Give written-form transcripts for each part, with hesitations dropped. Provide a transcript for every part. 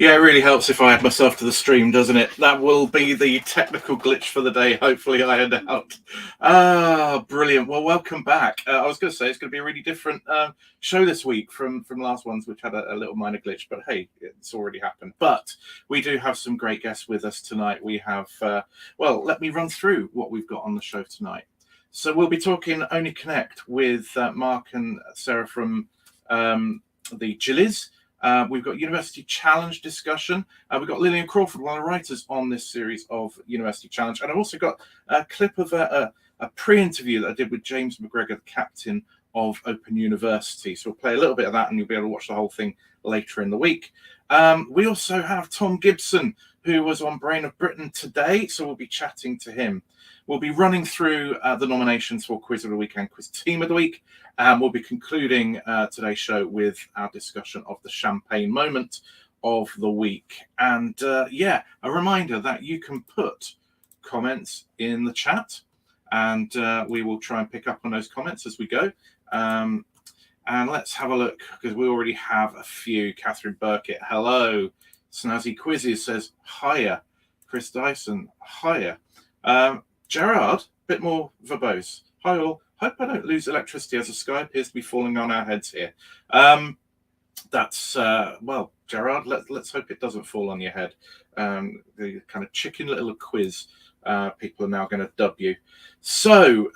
Yeah, it really helps if I add myself to the stream, doesn't it? That will be the technical glitch for the day. Hopefully ironed out. Brilliant. Well, welcome back. I was going to say it's going to be a really different show this week from last ones, which had a little minor glitch. But hey, it's already happened. But we do have some great guests with us tonight. We have, well, let me run through what we've got on the show tonight. So we'll be talking Only Connect with Mark and Sarah from the Jillies. We've got University Challenge discussion. We've got Lillian Crawford, one of the writers on this series of University Challenge. And I've also got a clip of a pre-interview that I did with James McGregor, the captain of Open University. So we'll play a little bit of that and you'll be able to watch the whole thing later in the week. We also have Tom Gibson, who was on Brain of Britain today. So we'll be chatting to him. We'll be running through the nominations for Quiz of the Week and Quiz Team of the Week. We'll be concluding today's show with our discussion of the champagne moment of the week. And yeah, a reminder that you can put comments in the chat and we will try and pick up on those comments as we go. And let's have a look because we already have a few. Catherine Burkett, hello. Snazzy Quizzy says, hiya. Chris Dyson, hiya. Gerard, a bit more verbose. Hi all. Hope I don't lose electricity as the sky appears to be falling on our heads here. That's, well, Gerard, let's hope it doesn't fall on your head. The kind of chicken little quiz people are now going to dub you. So,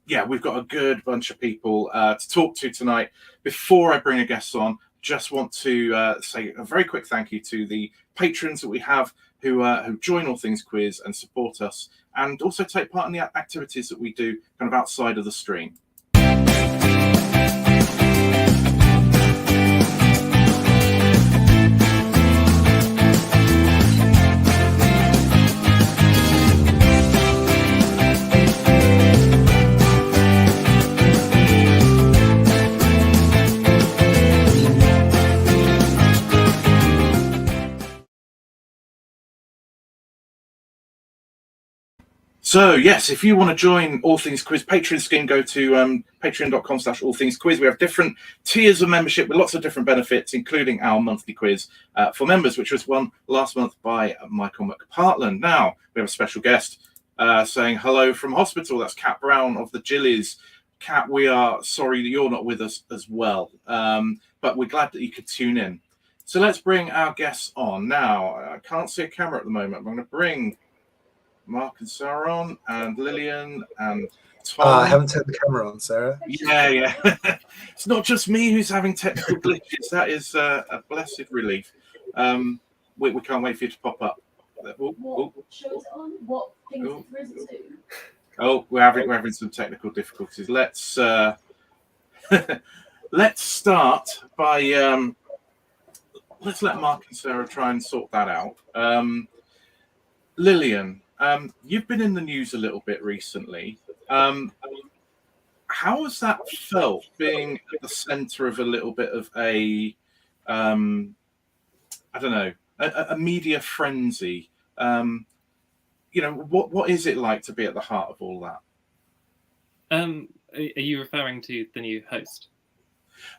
yeah, we've got a good bunch of people to talk to tonight. Before I bring a guest on, just want to say a very quick thank you to the patrons that we have who join All Things Quiz and support us and also take part in the activities that we do kind of outside of the stream. So, yes, if you want to join All Things Quiz Patreon scheme, go to patreon.com/allthingsquiz. We have different tiers of membership with lots of different benefits, including our monthly quiz for members, which was won last month by Michael McPartland. Now, we have a special guest saying hello from hospital. That's Kat Brown of the Jillies. Kat, we are sorry that you're not with us as well, but we're glad that you could tune in. So let's bring our guests on. Now, I can't see a camera at the moment. I'm going to bring Mark and Sarah on, and Lillian and Tom. I haven't turned the camera on, Sarah. Yeah. It's not just me who's having technical glitches. That is a blessed relief. We can't wait for you to pop up. What shows on? What things is it to? Oh, we're having some technical difficulties. Let's let's start by let's let Mark and Sarah try and sort that out. Lillian, you've been in the news a little bit recently. How has that felt, being at the centre of a little bit of a, I don't know, a media frenzy? You know, what is it like to be at the heart of all that? Are you referring to the new host?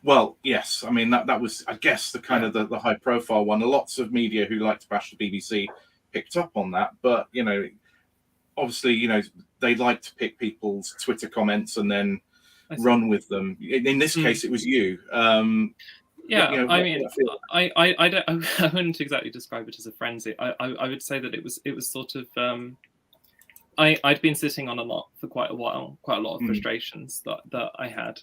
Well, yes. I mean, that was, I guess, the kind of the high profile one. Lots of media who like to bash the BBC picked up on that, but you know, obviously, you know, they like to pick people's Twitter comments and then run with them. In this case, it was you. Yeah, you know, I mean, I don't, I wouldn't exactly describe it as a frenzy. I would say that it was sort of, I'd been sitting on a lot for quite a while, quite a lot of frustrations that I had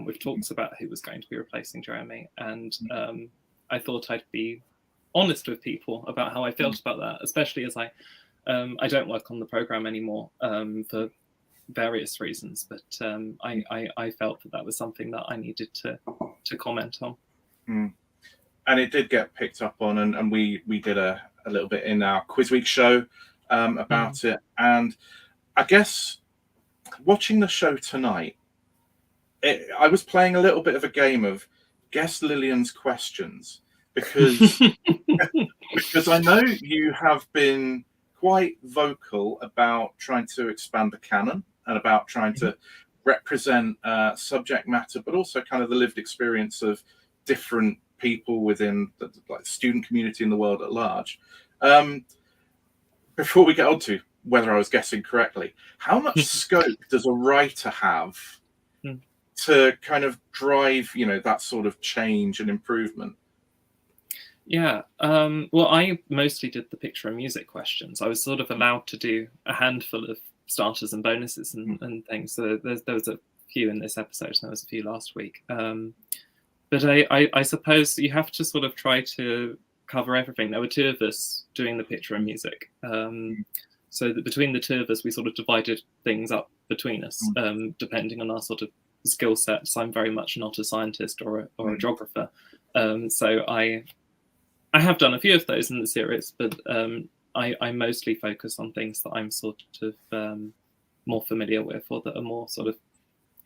with talks about who was going to be replacing Jeremy, and I thought I'd be honest with people about how I felt about that, especially as I don't work on the program anymore for various reasons, but I felt that was something that I needed to comment on. And it did get picked up on, and we did a little bit in our Quiz Week show about it. And I guess watching the show tonight, I was playing a little bit of a game of guess Lillian's questions, because because I know you have been quite vocal about trying to expand the canon and about trying to represent subject matter, but also kind of the lived experience of different people within the student community in the world at large. Before we get on to whether I was guessing correctly, how much scope does a writer have to kind of drive, that sort of change and improvement? Yeah, well, I mostly did the picture and music questions. I was sort of allowed to do a handful of starters and bonuses and things. So there was a few in this episode, and there was a few last week. But I suppose you have to sort of try to cover everything. There were two of us doing the picture and music. So that between the two of us, we sort of divided things up between us, depending on our sort of skill sets. I'm very much not a scientist or a geographer. So I have done a few of those in the series, but I mostly focus on things that I'm sort of more familiar with, or that are more sort of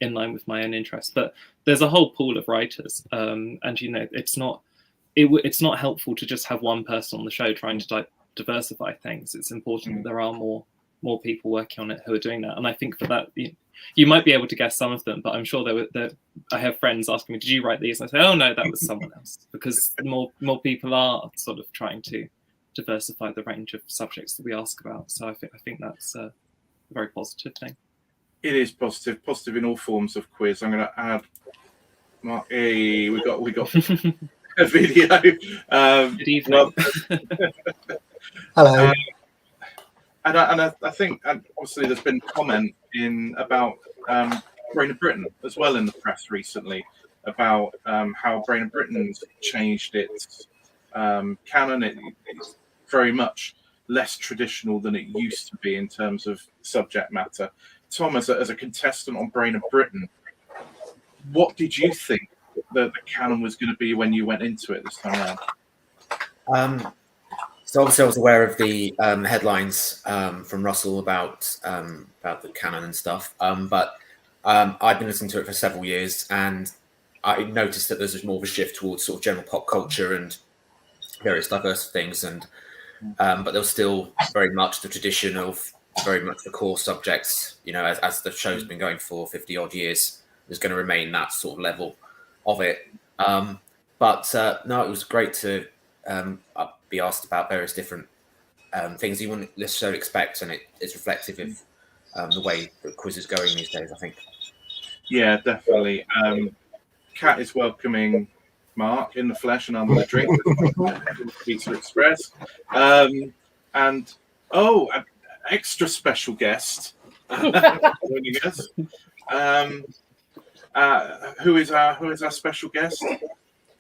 in line with my own interests. But there's a whole pool of writers, and it's not helpful to just have one person on the show trying to diversify things. It's important that there are more people working on it who are doing that. And I think for that, you might be able to guess some of them, but I'm sure I have friends asking me, "Did you write these?" And I say, "Oh no, that was someone else," because more people are sort of trying to diversify the range of subjects that we ask about. So I think that's a very positive thing. It is positive in all forms of quiz. I'm going to add, Mark. Hey, we got a video. Good evening. Hello. And I think, obviously, there's been comment about Brain of Britain as well in the press recently about how Brain of Britain's changed its canon. It's very much less traditional than it used to be in terms of subject matter. Tom, as a contestant on Brain of Britain, what did you think the canon was going to be when you went into it this time around? So obviously I was aware of the headlines from Russell about the canon and stuff, but I've been listening to it for several years, and I noticed that there's more of a shift towards sort of general pop culture and various diverse things, and but there was still very much the tradition of very much the core subjects. As the show's been going for 50 odd years, there's going to remain that sort of level of it. But no, it was great to be asked about various different things you wouldn't necessarily expect, and it's reflective of the way the quiz is going these days, I think. Yeah, definitely. Kat is welcoming Mark in the flesh and under the drink with Pizza Express. And an extra special guest joining us. Who is our special guest?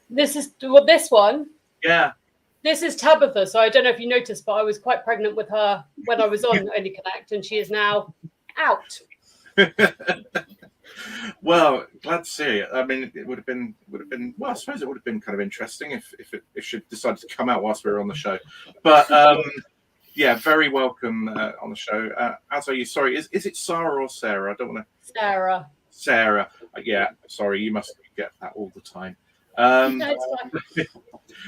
This one. Yeah. This is Tabitha. So I don't know if you noticed, but I was quite pregnant with her when I was on Only Connect, and she is now out. Well, glad to see it. I mean, it would have been. Well, I suppose it would have been kind of interesting if she decided to come out whilst we were on the show. But yeah, very welcome on the show. As are you? Sorry, is it Sarah or Sarah? I don't want to. Sarah. Sarah. Yeah, sorry, you must get that all the time. No, it's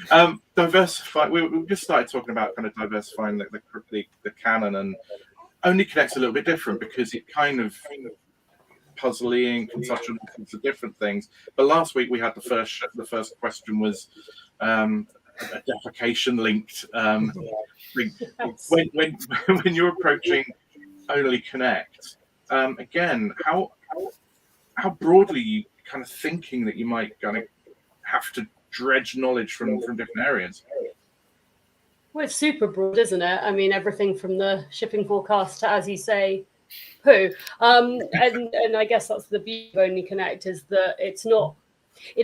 fine. Diversify. We just started talking about kind of diversifying the canon, and Only Connect's a little bit different because it kind of puzzling, can touch on all sorts of different things. But last week we had the first question was a defecation linked. When you're approaching Only Connect, again, how broadly you kind of thinking that you might kind of have to dredge knowledge from different areas? Well, it's super broad, isn't it? I mean, everything from the shipping forecast to, as you say, poo. And I guess that's the beauty of Only Connect, is that it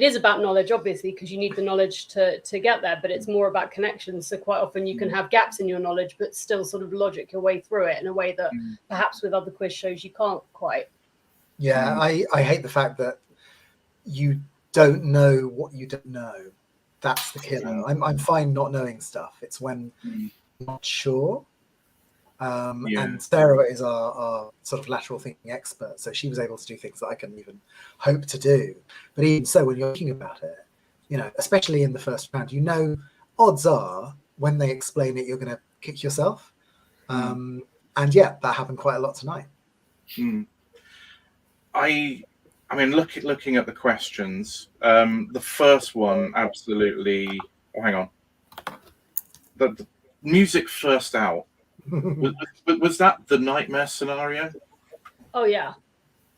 is about knowledge, obviously, because you need the knowledge to get there, but it's more about connections. So quite often you can have gaps in your knowledge, but still sort of logic your way through it in a way that perhaps with other quiz shows you can't quite. Yeah, I hate the fact that you don't know what you don't know. That's the killer. I'm fine not knowing stuff. It's when I'm not sure. And Sarah is our sort of lateral thinking expert, so she was able to do things that I couldn't even hope to do. But even so, when you're thinking about it, especially in the first round, odds are when they explain it, you're going to kick yourself. And yeah, that happened quite a lot tonight. I I mean, looking at the questions, the first one absolutely. Oh, hang on. The music first out. Was that the nightmare scenario? Oh yeah,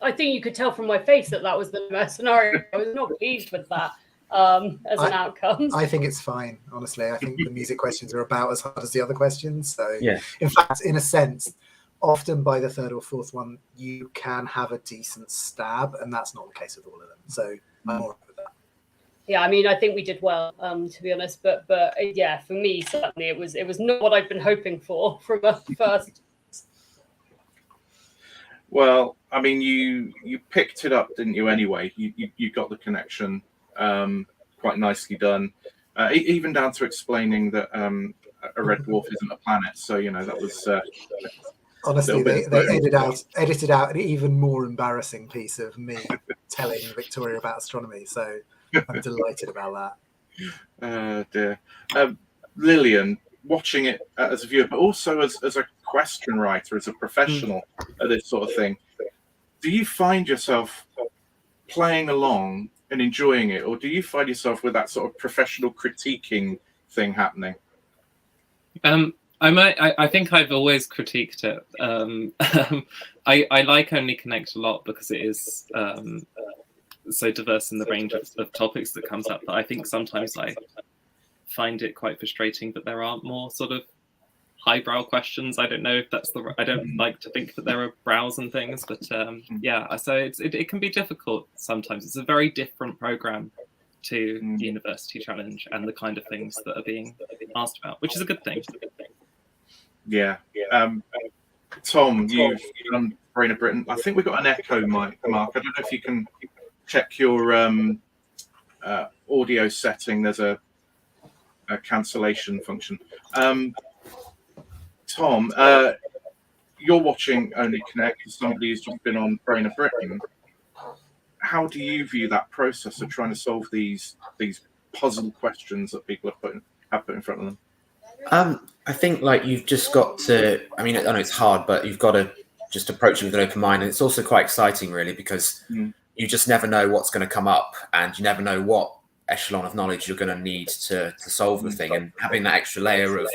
I think you could tell from my face that was the scenario. I was not pleased with that as an outcome. I think it's fine, honestly. I think the music questions are about as hard as the other questions. So, Yeah. In fact, in a sense, often by the third or fourth one, you can have a decent stab, and that's not the case with all of them. So, I'm all right with that. Yeah, I mean, I think we did well, to be honest. But yeah, for me, certainly it was not what I'd been hoping for from a first. Well, I mean, you picked it up, didn't you? Anyway, you got the connection quite nicely done, even down to explaining that a red dwarf isn't a planet. So that was. Honestly, they edited out an even more embarrassing piece of me telling Victoria about astronomy. So I'm delighted about that. Dear. Lillian, watching it as a viewer, but also as a question writer, as a professional at this sort of thing, do you find yourself playing along and enjoying it, or do you find yourself with that sort of professional critiquing thing happening? I think I've always critiqued it. I like Only Connect a lot because it is so diverse in the range of topics that comes up, that I think sometimes I find it quite frustrating that there aren't more sort of highbrow questions. I don't know if that's I don't like to think that there are brows and things, but yeah, so it can be difficult sometimes. It's a very different program to the University Challenge and the kind of things that are being asked about, which is a good thing. Yeah. Tom, you've done Brain of Britain. I think we've got an echo mic, Mark. I don't know if you can check your audio setting. There's a cancellation function. Tom, you're watching Only Connect as somebody who's just been on Brain of Britain. How do you view that process of trying to solve these puzzle questions that people have put in front of them? I think you've just got to. I mean, I know it's hard, but you've got to just approach it with an open mind, and it's also quite exciting, really, because you just never know what's going to come up, and you never know what echelon of knowledge you're going to need to solve the thing. And having that extra layer of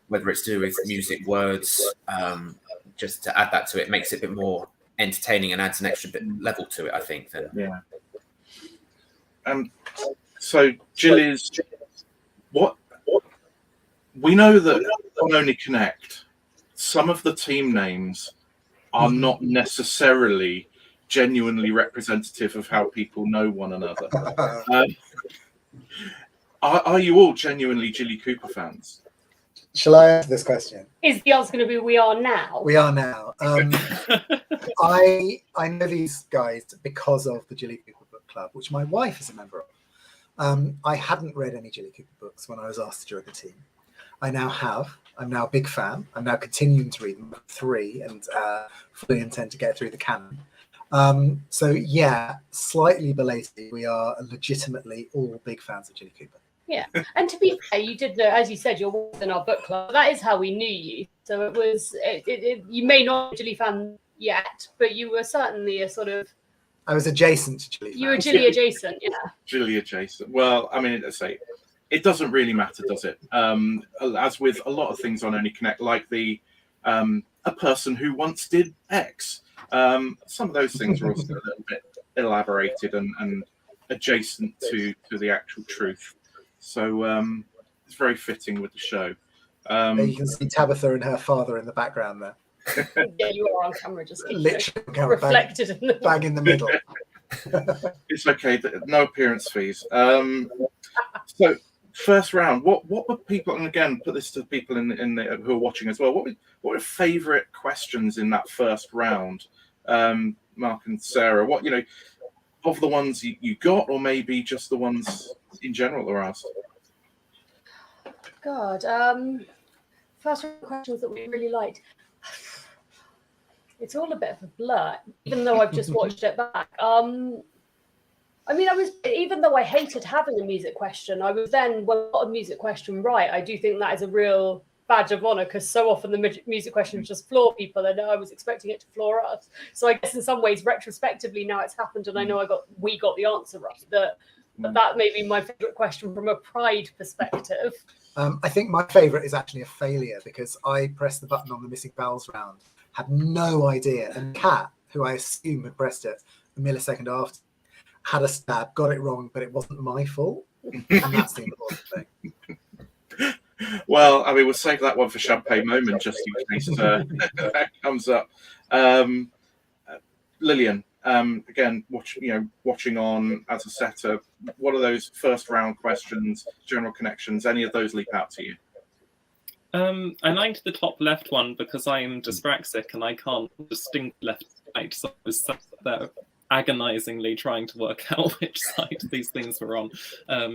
whether it's to do with music, words, just to add that to it makes it a bit more entertaining and adds an extra bit level to it, I think. Yeah. So, Jillies, what we know that on Only Connect, some of the team names are not necessarily genuinely representative of how people know one another. Are you all genuinely Jilly Cooper fans? Shall I answer this question? Is the answer going to be we are now? We are now. I know these guys because of the Jilly Cooper Book Club, which my wife is a member of. I hadn't read any Jilly Cooper books when I was asked to join the team. I now have. I'm now a big fan. I'm now continuing to read them, 3, and fully intend to get through the canon. So yeah, slightly belated. We are legitimately all big fans of Jilly Cooper. Yeah, and to be fair, you did know, as you said, you're in our book club. That is how we knew you. So it was. You may not be a Jilly fan yet, but you were certainly a sort of. I was adjacent to Jilly. You were Jilly adjacent, yeah. Jilly adjacent. Well, I mean, let's say it doesn't really matter, does it? As with a lot of things on Only Connect, like the a person who once did X. Some of those things are also a little bit elaborated and adjacent to the actual truth. So it's very fitting with the show. You can see Tabitha and her father in the background there. Yeah, you are on camera, just literally on camera, reflected in the bang in the middle. It's okay, no appearance fees. So first round, what were people? And again, put this to people who are watching as well. What were favourite questions in that first round? Mark and Sarah, what of the ones you got, or maybe just the ones in general that were asked? God, first round questions that we really liked. It's all a bit of a blur, even though I've just watched it back. I mean, even though I hated having a music question, I was then, when I got a music question right, I do think that is a real badge of honor, because so often the music questions just floor people, and I was expecting it to floor us. So I guess in some ways, retrospectively, now it's happened, and I know we got the answer right. That may be my favorite question from a pride perspective. I think my favorite is actually a failure, because I pressed the button on the missing vowels round, had no idea, and Kat, who I assume had pressed it a millisecond after, had a stab, got it wrong, but it wasn't my fault, and that's the important thing. Well, I mean, we'll save that one for champagne moment, just in case that comes up. Lillian, again, watching on as a setter, what are those first round questions, general connections? Any of those leap out to you? I liked the top left one because I am dyspraxic and I can't distinguish left and right, so I was sat there agonizingly trying to work out which side these things were on.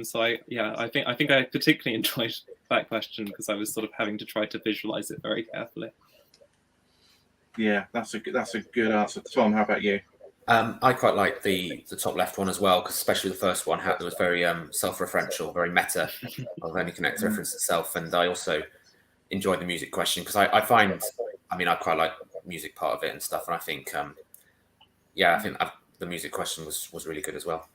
So I think I particularly enjoyed that question because I was sort of having to try to visualize it very carefully. Yeah, that's a good answer. Tom, how about you? I quite like the top left one as well, because especially the first one was very self-referential, very meta, of only connect to reference itself. And I also enjoyed the music question because I find, I quite like music part of it and stuff. And I think, the music question was really good as well.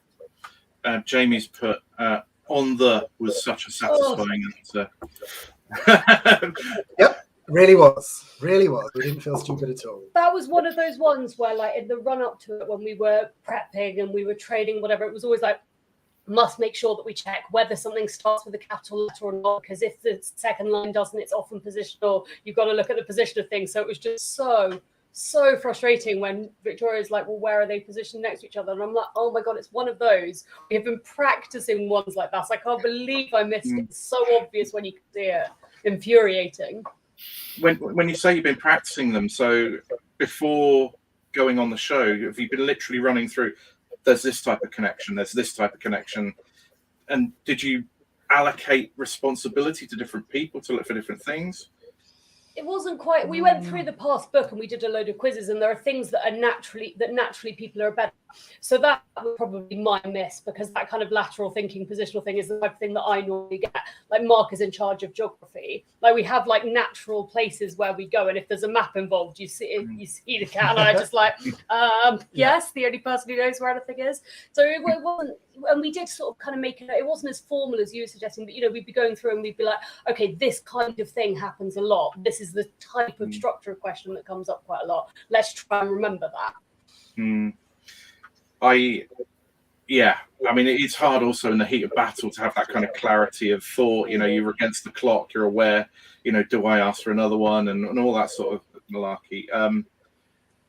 Jamie's put was such a satisfying answer. Yep. Really was. We didn't feel stupid at all. That was one of those ones where, like, in the run up to it, when we were prepping and we were trading, whatever, it was always like, must make sure that we check whether something starts with a capital letter or not, because if the second line doesn't, it's often positional. You've got to look at the position of things. So it was just so frustrating when Victoria's like, well, where are they positioned next to each other? And I'm like, oh my God, it's one of those. We have been practicing ones like that. So I can't believe I missed it. It's so obvious when you can see it. Infuriating. When you say you've been practicing them, so before going on the show, have you been literally running through, there's this type of connection, there's this type of connection, and did you allocate responsibility to different people to look for different things? It wasn't quite. We went through the past book and we did a load of quizzes, and there are things that naturally people are better. So that was probably my miss, because that kind of lateral thinking, positional thing is the type of thing that I normally get. Like Mark is in charge of geography. Like we have like natural places where we go, and if there's a map involved, you see the cat, and I just like, yes, the only person who knows where anything is. So it wasn't. And we did sort of kind of make it. It wasn't as formal as you were suggesting, but we'd be going through and we'd be like, okay, this kind of thing happens a lot. This is the type of structure of question that comes up quite a lot. Let's try and remember that. It's hard also in the heat of battle to have that kind of clarity of thought. You're against the clock, you're aware, do I ask for another one, and all that sort of malarkey.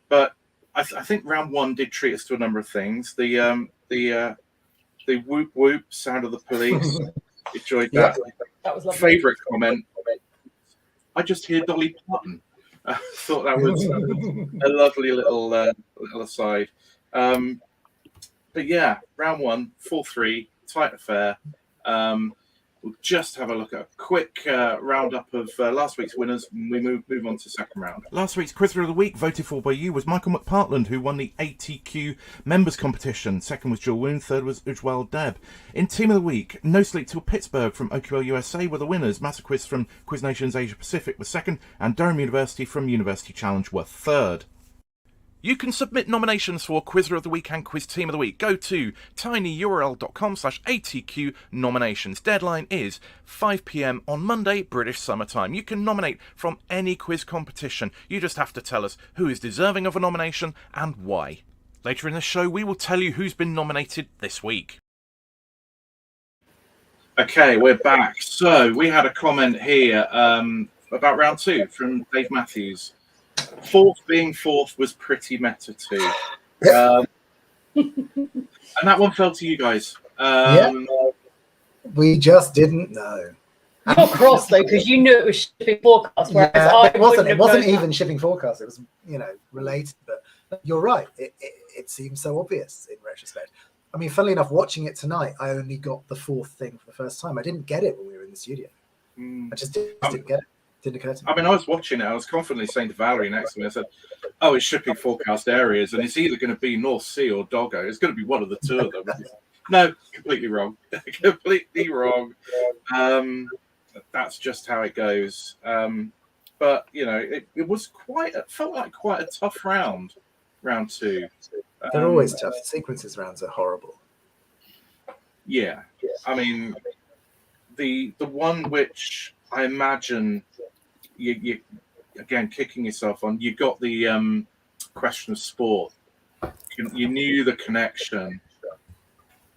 But I think round one did treat us to a number of things. The whoop whoop sound of the police. Enjoyed that. That was lovely. Favorite comment. I just hear Dolly Parton. I thought that was a lovely little aside. But yeah, round one, 4-3, tight affair. We'll just have a look at a quick roundup of last week's winners, and we move on to second round. Last week's Quizzer of the Week, voted for by you, was Michael McPartland, who won the ATQ members competition. Second was Jill Woon, third was Ujwal Deb. In Team of the Week, No Sleep Till Pittsburgh from OQL USA were the winners. Master Quiz from Quiz Nations Asia Pacific was second, and Durham University from University Challenge were third. You can submit nominations for Quizzer of the Week and Quiz Team of the Week. Go to tinyurl.com/ATQ nominations. Deadline is 5 p.m. on Monday, British summertime. You can nominate from any quiz competition. You just have to tell us who is deserving of a nomination and why. Later in the show, we will tell you who's been nominated this week. Okay, we're back. So we had a comment here about round two from Dave Matthews. Fourth being fourth was pretty meta too. And that one fell to you guys. We just didn't know. You're cross though, because you knew it was shipping forecast, whereas it wasn't even shipping forecast. It was, related. But you're right. It seems so obvious in retrospect. I mean, funnily enough, watching it tonight, I only got the fourth thing for the first time. I didn't get it when we were in the studio. I just didn't get it. Didn't occur to me. I mean, I was watching it. I was confidently saying to Valerie next to me, I said, "Oh, it's shipping forecast areas, and it's either going to be North Sea or Doggo. It's going to be one of the two of them." No, completely wrong. Completely wrong. that's just how it goes. But you know, it was felt like quite a tough round 2. They're always tough. Sequences rounds are horrible. Yeah, I mean, the one which I imagine you again kicking yourself on. You got the question of sport. You knew the connection,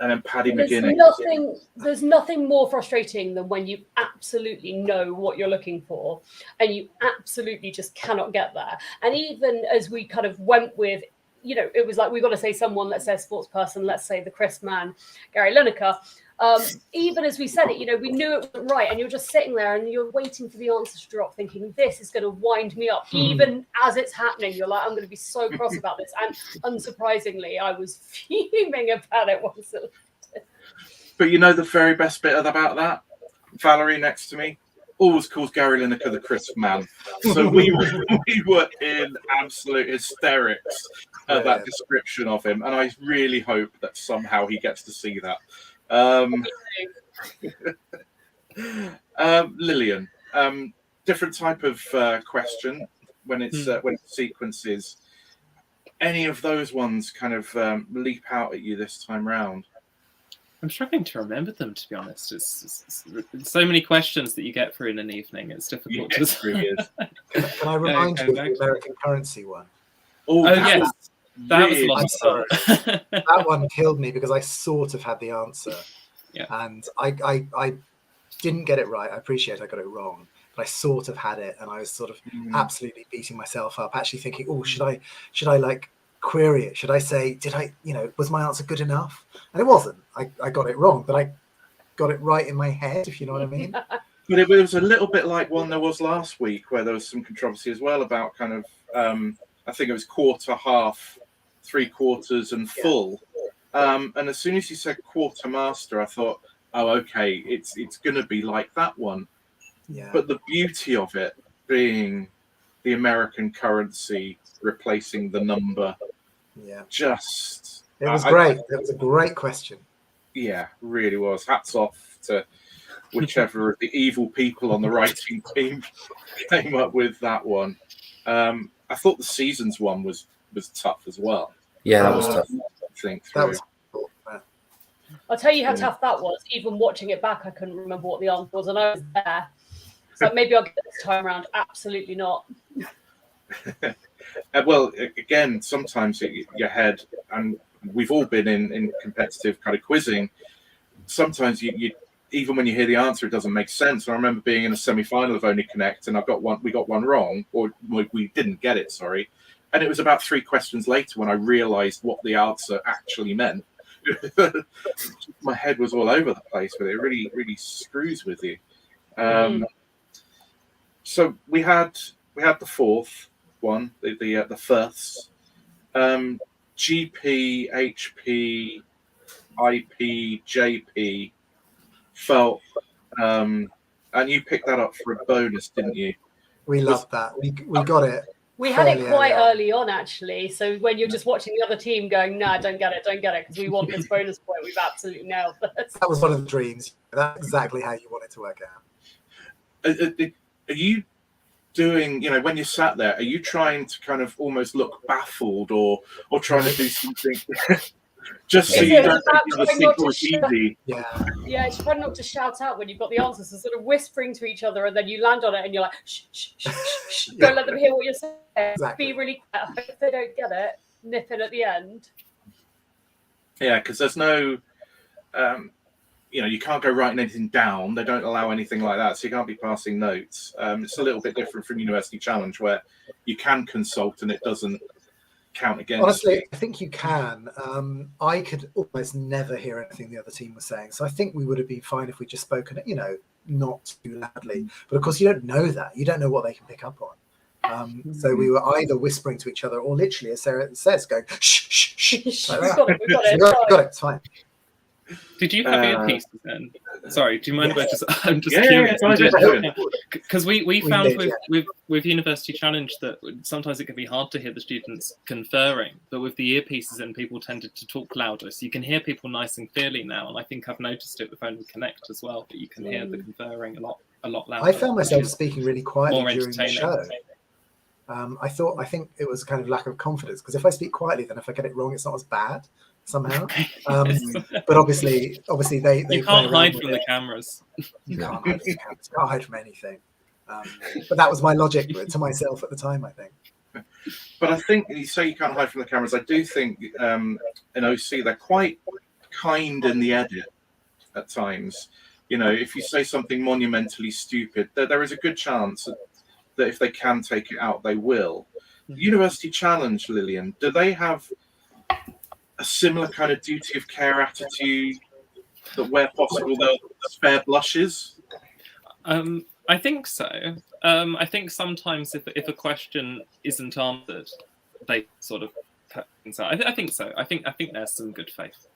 and then Paddy McGuinness. There's nothing more frustrating than when you absolutely know what you're looking for, and you absolutely just cannot get there. And even as we kind of went with, you know, it was like, we've got to say someone, let's say a sports person, let's say the Chris man, Gary Lineker. Even as we said it, you know, we knew it wasn't right, and you're just sitting there and you're waiting for the answer to drop, thinking this is going to wind me up. Even as it's happening, you're like, I'm going to be so cross about this. And unsurprisingly, I was fuming about it once it was. But you know the very best bit about that? Valerie next to me always calls Gary Lineker the Chris man. So we were in absolute hysterics at that description of him, and I really hope that somehow he gets to see that. Lillian, different type of question when it's sequences. Any of those ones kind of leap out at you this time round? I'm struggling to remember them, to be honest. It's so many questions that you get through in an evening. It's difficult to. It really is. Can I remind you of the American currency one? Oh yes. That was a lot of fun. That one killed me because I sort of had the answer. Yeah. And I didn't get it right. I appreciate I got it wrong, but I sort of had it, and I was sort of absolutely beating myself up, actually thinking, oh, should I like query it? Should I say, did I, you know, was my answer good enough? And it wasn't. I got it wrong, but I got it right in my head, if you know what I mean. But it was a little bit like one there was last week, where there was some controversy as well about kind of, I think it was quarter, half, 3/4, and full. And as soon as you said quartermaster, I thought, oh, okay, it's going to be like that one. Yeah. But the beauty of it being the American currency replacing the number, just... It was great. It was a great question. Yeah, really was. Hats off to whichever of the evil people on the writing team came up with that one. I thought the seasons one was tough as well. Yeah, that was tough. That was cool. I'll tell you how tough that was. Even watching it back, I couldn't remember what the answer was, and I was there. So maybe I'll get this time around. Absolutely not. Well, again, sometimes your head, and we've all been in competitive kind of quizzing. Sometimes you even when you hear the answer, it doesn't make sense. And I remember being in a semi-final of Only Connect, and we got one wrong, or we didn't get it. Sorry. And it was about 3 questions later when I realised what the answer actually meant. My head was all over the place with it. It really, really screws with you. So we had the fourth one, the firsts. GP, HP, IP, JP felt, and you picked that up for a bonus, didn't you? We loved that. We got it. We had it quite early on, actually. So when you're just watching the other team going, nah, don't get it, because we want this bonus point, we've absolutely nailed this. That was one of the dreams. That's exactly how you want it to work out. Are you doing, you know, when you sat there, are you trying to kind of almost look baffled or trying to do something just so you don't think the sequel is easy? Yeah, it's trying not to shout out when you've got the answers, and sort of whispering to each other, and then you land on it and you're like, shh, shh, shh, shh, shh. Don't let them hear what you're saying. Exactly. Be really quiet. If they don't get it, nip in at the end. Yeah, because there's no, you know, you can't go writing anything down. They don't allow anything like that, so you can't be passing notes. It's a little bit different from University Challenge, where you can consult and it doesn't count against. Honestly, I think you can. I could almost never hear anything the other team was saying, so I think we would have been fine if we'd just spoken it, you know, not too loudly. But of course, you don't know that. You don't know what they can pick up on. So we were either whispering to each other or literally, as Sarah says, going, shh, shh, shh. Like that. We've got it. Got it. It's fine. Did you have earpieces then? Sorry, do you mind if I'm just curious? Because we found with University Challenge that sometimes it can be hard to hear the students conferring, but with the earpieces in, people tended to talk louder, so you can hear people nice and clearly now. And I think I've noticed it with Only Connect as well, that you can hear the conferring a lot a lot louder. I found myself which is speaking really quietly more during the entertaining. show. I think it was kind of lack of confidence, because if I speak quietly, then if I get it wrong, it's not as bad somehow. But obviously they You play can't around hide with from it. the cameras. You can't hide from the cameras. Can't hide from anything. But that was my logic to myself at the time, I think. But I think you say you can't hide from the cameras. I do think in OC they're quite kind in the edit at times. You know, if you say something monumentally stupid, there is a good chance that if they can take it out, they will. University Challenge, Lillian, do they have a similar kind of duty of care attitude that where possible they'll spare blushes? I think so. I think sometimes if a question isn't answered, they sort of put things out. I think so. I think there's some good faith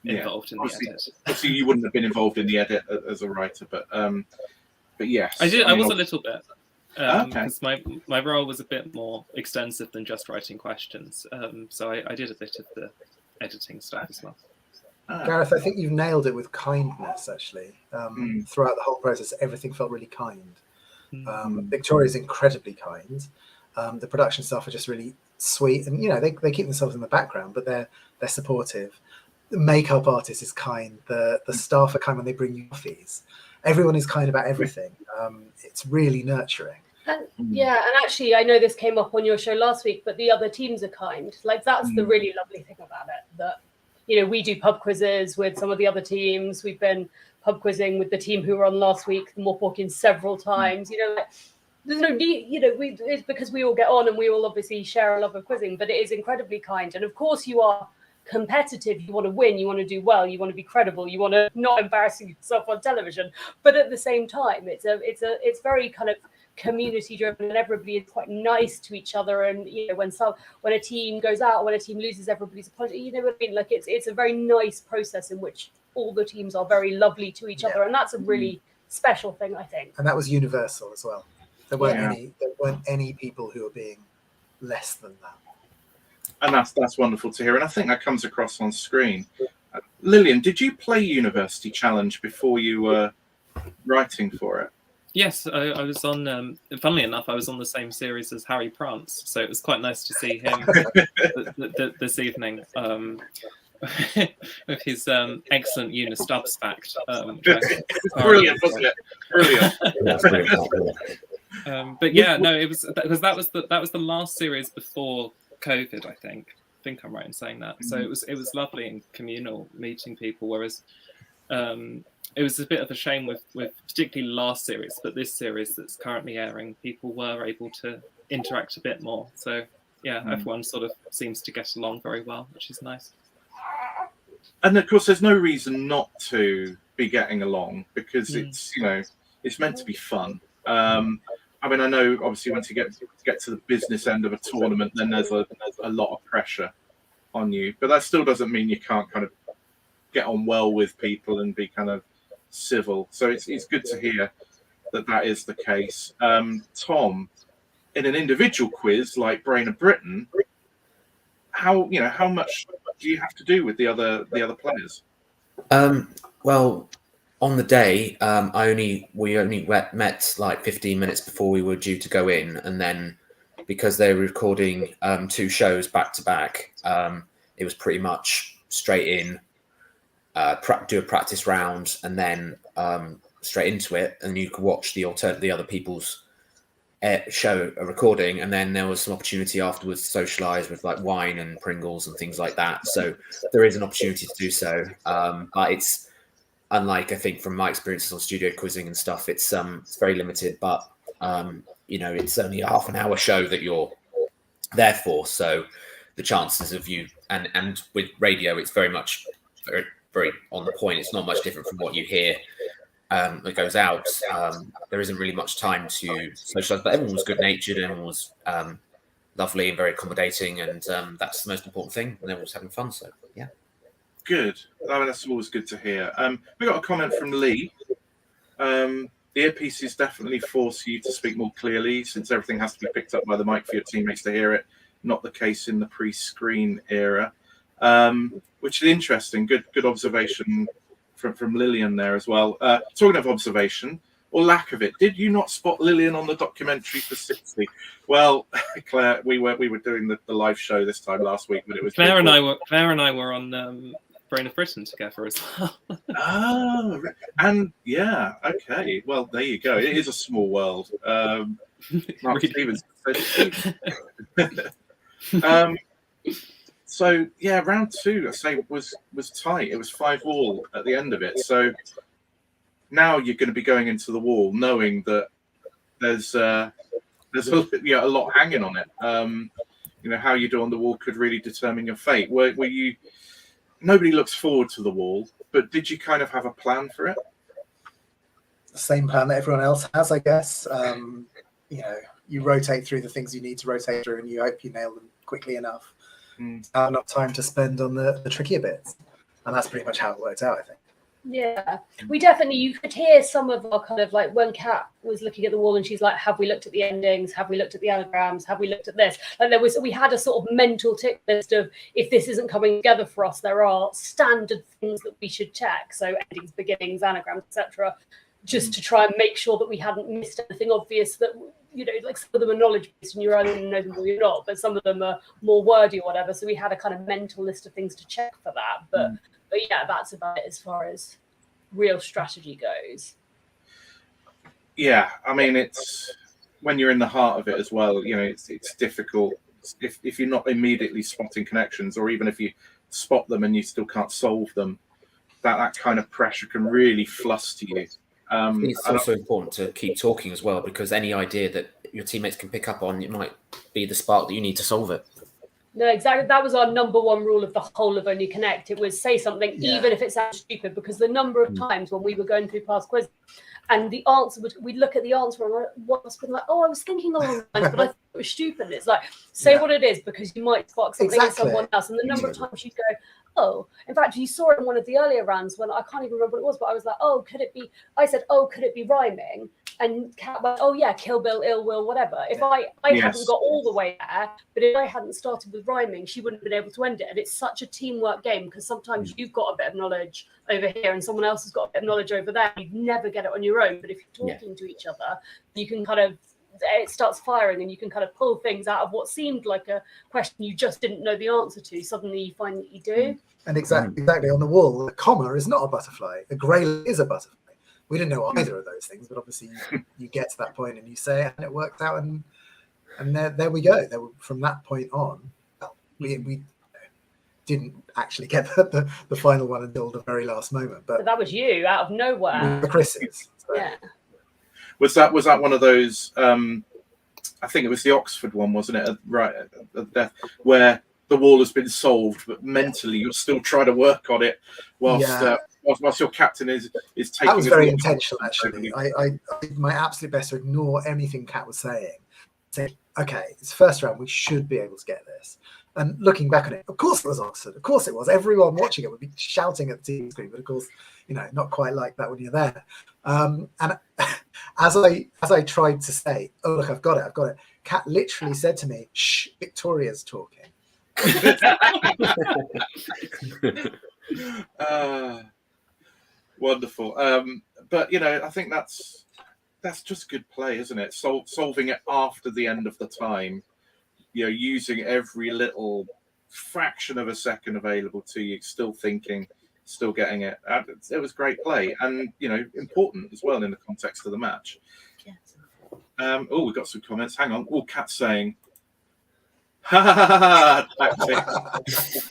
involved in the edit. Obviously, you wouldn't have been involved in the edit as a writer, but yes, I did. I was a little bit okay. because my role was a bit more extensive than just writing questions. So I did a bit of the editing stuff as well. Gareth, I think you've nailed it with kindness, actually. Throughout the whole process, everything felt really kind. Victoria's incredibly kind. The production staff are just really sweet, and you know they keep themselves in the background, but they're supportive. The makeup artist is kind. The staff are kind when they bring you coffees. Everyone is kind about everything. It's really nurturing. And actually, I know this came up on your show last week, but the other teams are kind. Like that's the really lovely thing about it. That you know, we do pub quizzes with some of the other teams. We've been pub quizzing with the team who were on last week, the Morp Walking, several times. You know, like, there's no need. You know, it's because we all get on and we all obviously share a love of quizzing. But it is incredibly kind, and of course, you are competitive. You want to win. You want to do well. You want to be credible. You want to not embarrassing yourself on television. But at the same time, it's very kind of community driven, and everybody is quite nice to each other. And you know, when a team goes out, when a team loses, everybody's apology. You know what I mean? Like it's a very nice process in which all the teams are very lovely to each other, and that's a really special thing, I think. And that was universal as well. There weren't any people who were being less than that. And that's wonderful to hear. And I think that comes across on screen. Lillian, did you play University Challenge before you were writing for it? Yes, I was on. Funnily enough, I was on the same series as Harry Prance, so it was quite nice to see him this evening with his excellent Stubbs fact. Brilliant, wasn't it? Brilliant. But yeah, no, it was because that was the last series before COVID. I think I'm right in saying that. So it was lovely and communal, meeting people. Whereas it was a bit of a shame with particularly last series, but this series that's currently airing, people were able to interact a bit more. So yeah, everyone sort of seems to get along very well, which is nice. And of course, there's no reason not to be getting along, because it's it's meant to be fun. I mean, I know obviously once you get to the business end of a tournament, then there's a lot of pressure on you, but that still doesn't mean you can't kind of get on well with people and be kind of civil. So it's good to hear that is the case. Tom, in an individual quiz like Brain of Britain, how much do you have to do with the other players? Well, on the day, we only met like 15 minutes before we were due to go in, and then because they were recording 2 shows back to back, it was pretty much straight in. Do a practice round and then straight into it, and you could watch the other people's show a recording, and then there was some opportunity afterwards to socialize with like wine and Pringles and things like that. So there is an opportunity to do so, but it's unlike, I think, from my experiences on studio quizzing and stuff, it's very limited. But it's only a half an hour show that you're there for, so the chances of you and with radio, it's very much very on the point. It's not much different from what you hear that goes out. There isn't really much time to socialize, but everyone was good natured, everyone was lovely and very accommodating, and that's the most important thing, and everyone was having fun. So yeah, good. I mean, that's always good to hear. We got a comment from Lee. The earpieces definitely force you to speak more clearly, since everything has to be picked up by the mic for your teammates to hear it. Not the case in the pre-screen era. Which is interesting. Good observation from Lillian there as well. Talking of observation, or lack of it. Did you not spot Lillian on the documentary for 60? Well, Claire, we were doing the live show this time last week, but it was Claire and I were on Brain of Britain together as well. Oh, and yeah, okay. Well, there you go. It is a small world. Mark Stevens. So yeah, round 2, I say, was tight. It was 5-all at the end of it. So now you're going to be going into the wall knowing that there's a lot hanging on it. How you do on the wall could really determine your fate. Were you? Nobody looks forward to the wall, but did you kind of have a plan for it? The same plan that everyone else has, I guess. You rotate through the things you need to rotate through, and you hope you nail them quickly enough. Enough time to spend on the trickier bits, and that's pretty much how it worked out, I think. Yeah, you could hear some of our kind of like when Kat was looking at the wall and she's like, have we looked at the endings? Have we looked at the anagrams? Have we looked at this? Like we had a sort of mental tick list of, if this isn't coming together for us, there are standard things that we should check. So endings, beginnings, anagrams, etc. Just to try and make sure that we hadn't missed anything obvious that, like some of them are knowledge based and you're either going to know them or you're not, but some of them are more wordy or whatever. So we had a kind of mental list of things to check for that. But yeah, that's about it as far as real strategy goes. Yeah, I mean, it's when you're in the heart of it as well, it's difficult if you're not immediately spotting connections, or even if you spot them and you still can't solve them, that kind of pressure can really fluster you. I think it's also important to keep talking as well, because any idea that your teammates can pick up on, it might be the spark that you need to solve it. No, exactly. That was our number one rule of the whole of Only Connect. It was say something, even if it sounds stupid, because the number of times when we were going through past quiz and the answer we'd look at the answer and what must have been like, I was thinking along the lines, but I thought it was stupid. And it's like, say what it is, because you might spark something in someone else. And the number of times you'd go, oh, in fact, you saw it in one of the earlier rounds when I can't even remember what it was, but I was like, oh, could it be? I said, oh, could it be rhyming? And Kat went, oh yeah, Kill Bill, Ill Will, whatever. If I hadn't got all the way there, but if I hadn't started with rhyming, she wouldn't have been able to end it. And it's such a teamwork game, because sometimes you've got a bit of knowledge over here and someone else has got a bit of knowledge over there. You'd never get it on your own. But if you're talking to each other, you can kind of, it starts firing and you can kind of pull things out of what seemed like a question you just didn't know the answer to. Suddenly you find that you do. And exactly on the wall, a comma is not a butterfly. A grey is a butterfly. We didn't know either of those things, but obviously you get to that point and you say it and it worked out, and there we go. From that point on, we didn't actually get the final one until the very last moment. But that was you out of nowhere. The Chris's. So. Yeah. Was that one of those? I think it was the Oxford one, wasn't it? Right at death, where the wall has been solved, but mentally you're still trying to work on it whilst your captain is taking. That was very intentional, actually. I did my absolute best to ignore anything Kat was saying. Saying, okay, it's first round, we should be able to get this. And looking back on it, of course it was Oxford. Of course it was. Everyone watching it would be shouting at the TV screen, but of course, not quite like that when you're there. And as I tried to say, oh look, I've got it. Kat literally said to me, "Shh, Victoria's talking." Wonderful. But I think that's just good play, isn't it? Solving it after the end of the time, using every little fraction of a second available to you, still thinking, still getting it. It was great play, and important as well in the context of the match. We've got some comments. Hang on. Kat's saying, ha tactics.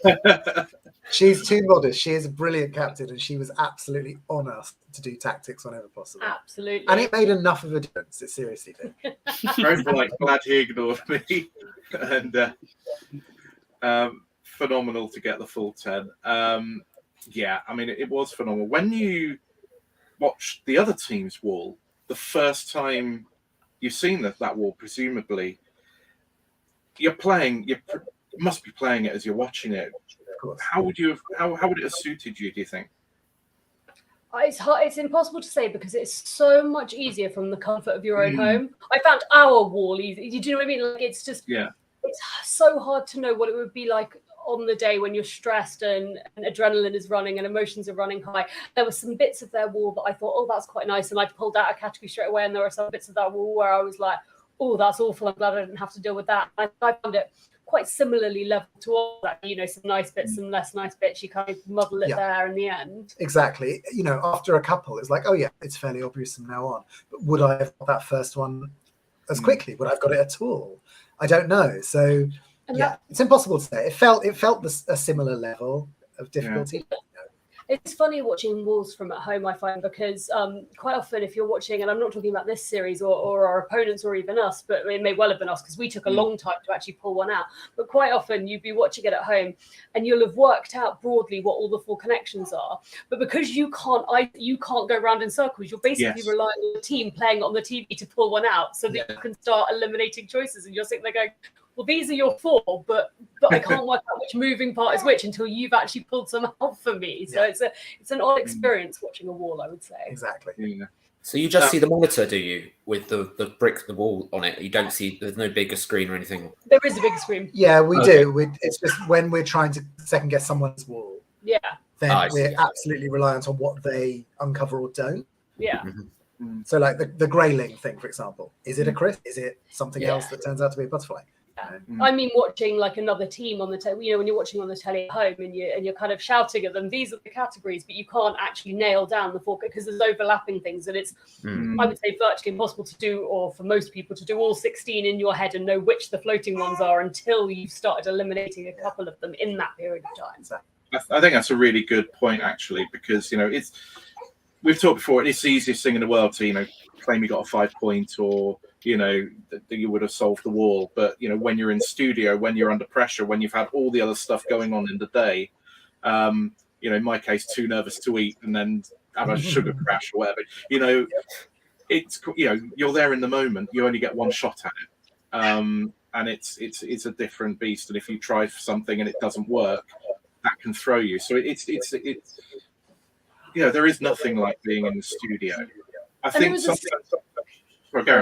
She's too modest. She is a brilliant captain, and she was absolutely on us to do tactics whenever possible. Absolutely. And it made enough of a difference. It seriously did. Very glad he ignored me. And phenomenal to get the full 10. It was phenomenal. When you watched the other team's wall, the first time you've seen that wall, presumably, you must be playing it as you're watching it. How would it have suited you, do you think? It's hard. It's impossible to say, because it's so much easier from the comfort of your own home. I found our wall easy. Do you know what I mean? Like, it's just it's so hard to know what it would be like on the day when you're stressed and adrenaline is running and emotions are running high. There were some bits of their wall that I thought, oh, that's quite nice. And I pulled out a category straight away. And there were some bits of that wall where I was like, oh, that's awful. I'm glad I didn't have to deal with that. I found it quite similarly level to all that, you know, some nice bits, some less nice bits. You kind of muddle it there in the end. Exactly. You know, after a couple, it's like, oh yeah, it's fairly obvious from now on. But would I have got that first one as quickly? Would I have got it at all? I don't know. So it's impossible to say. It felt a similar level of difficulty. Yeah. It's funny watching walls from at home, I find, because quite often if you're watching, and I'm not talking about this series or our opponents or even us, but it may well have been us because we took a long time to actually pull one out. But quite often you'd be watching it at home and you'll have worked out broadly what all the four connections are. But because you can't go around in circles, you're basically relying on the team playing on the TV to pull one out so that you can start eliminating choices. And you're sitting there going, well, these are your four, but I can't work out which moving part is which until you've actually pulled some out for me. So it's an odd experience watching a wall, I would say. Exactly. Yeah. So you just see the monitor, do you, with the brick, the wall on it? You don't see, there's no bigger screen or anything? There is a big screen. Yeah, we do. It's just when we're trying to second guess someone's wall. Yeah. Then we're absolutely reliant on what they uncover or don't. Yeah. So like the grayling thing, for example, is it a crisp? Is it something else that turns out to be a butterfly? I mean, watching like another team on the you know, when you're watching on the telly at home and you're kind of shouting at them, these are the categories, but you can't actually nail down the four because there's overlapping things, and it's I would say virtually impossible to do, or for most people to do all 16 in your head and know which the floating ones are until you've started eliminating a couple of them in that period of time. I think that's a really good point, actually, because, you know, we've talked before, it's the easiest thing in the world to, you know, claim you got a 5 point or, you know, that you would have solved the wall. But, you know, when you're in studio, when you're under pressure, when you've had all the other stuff going on in the day, you know, in my case, too nervous to eat and then have a sugar crash or whatever, you know, it's, you know, you're there in the moment, you only get one shot at it. And it's a different beast. And if you try something and it doesn't work, that can throw you. So it's you know, there is nothing like being in the studio. I think something.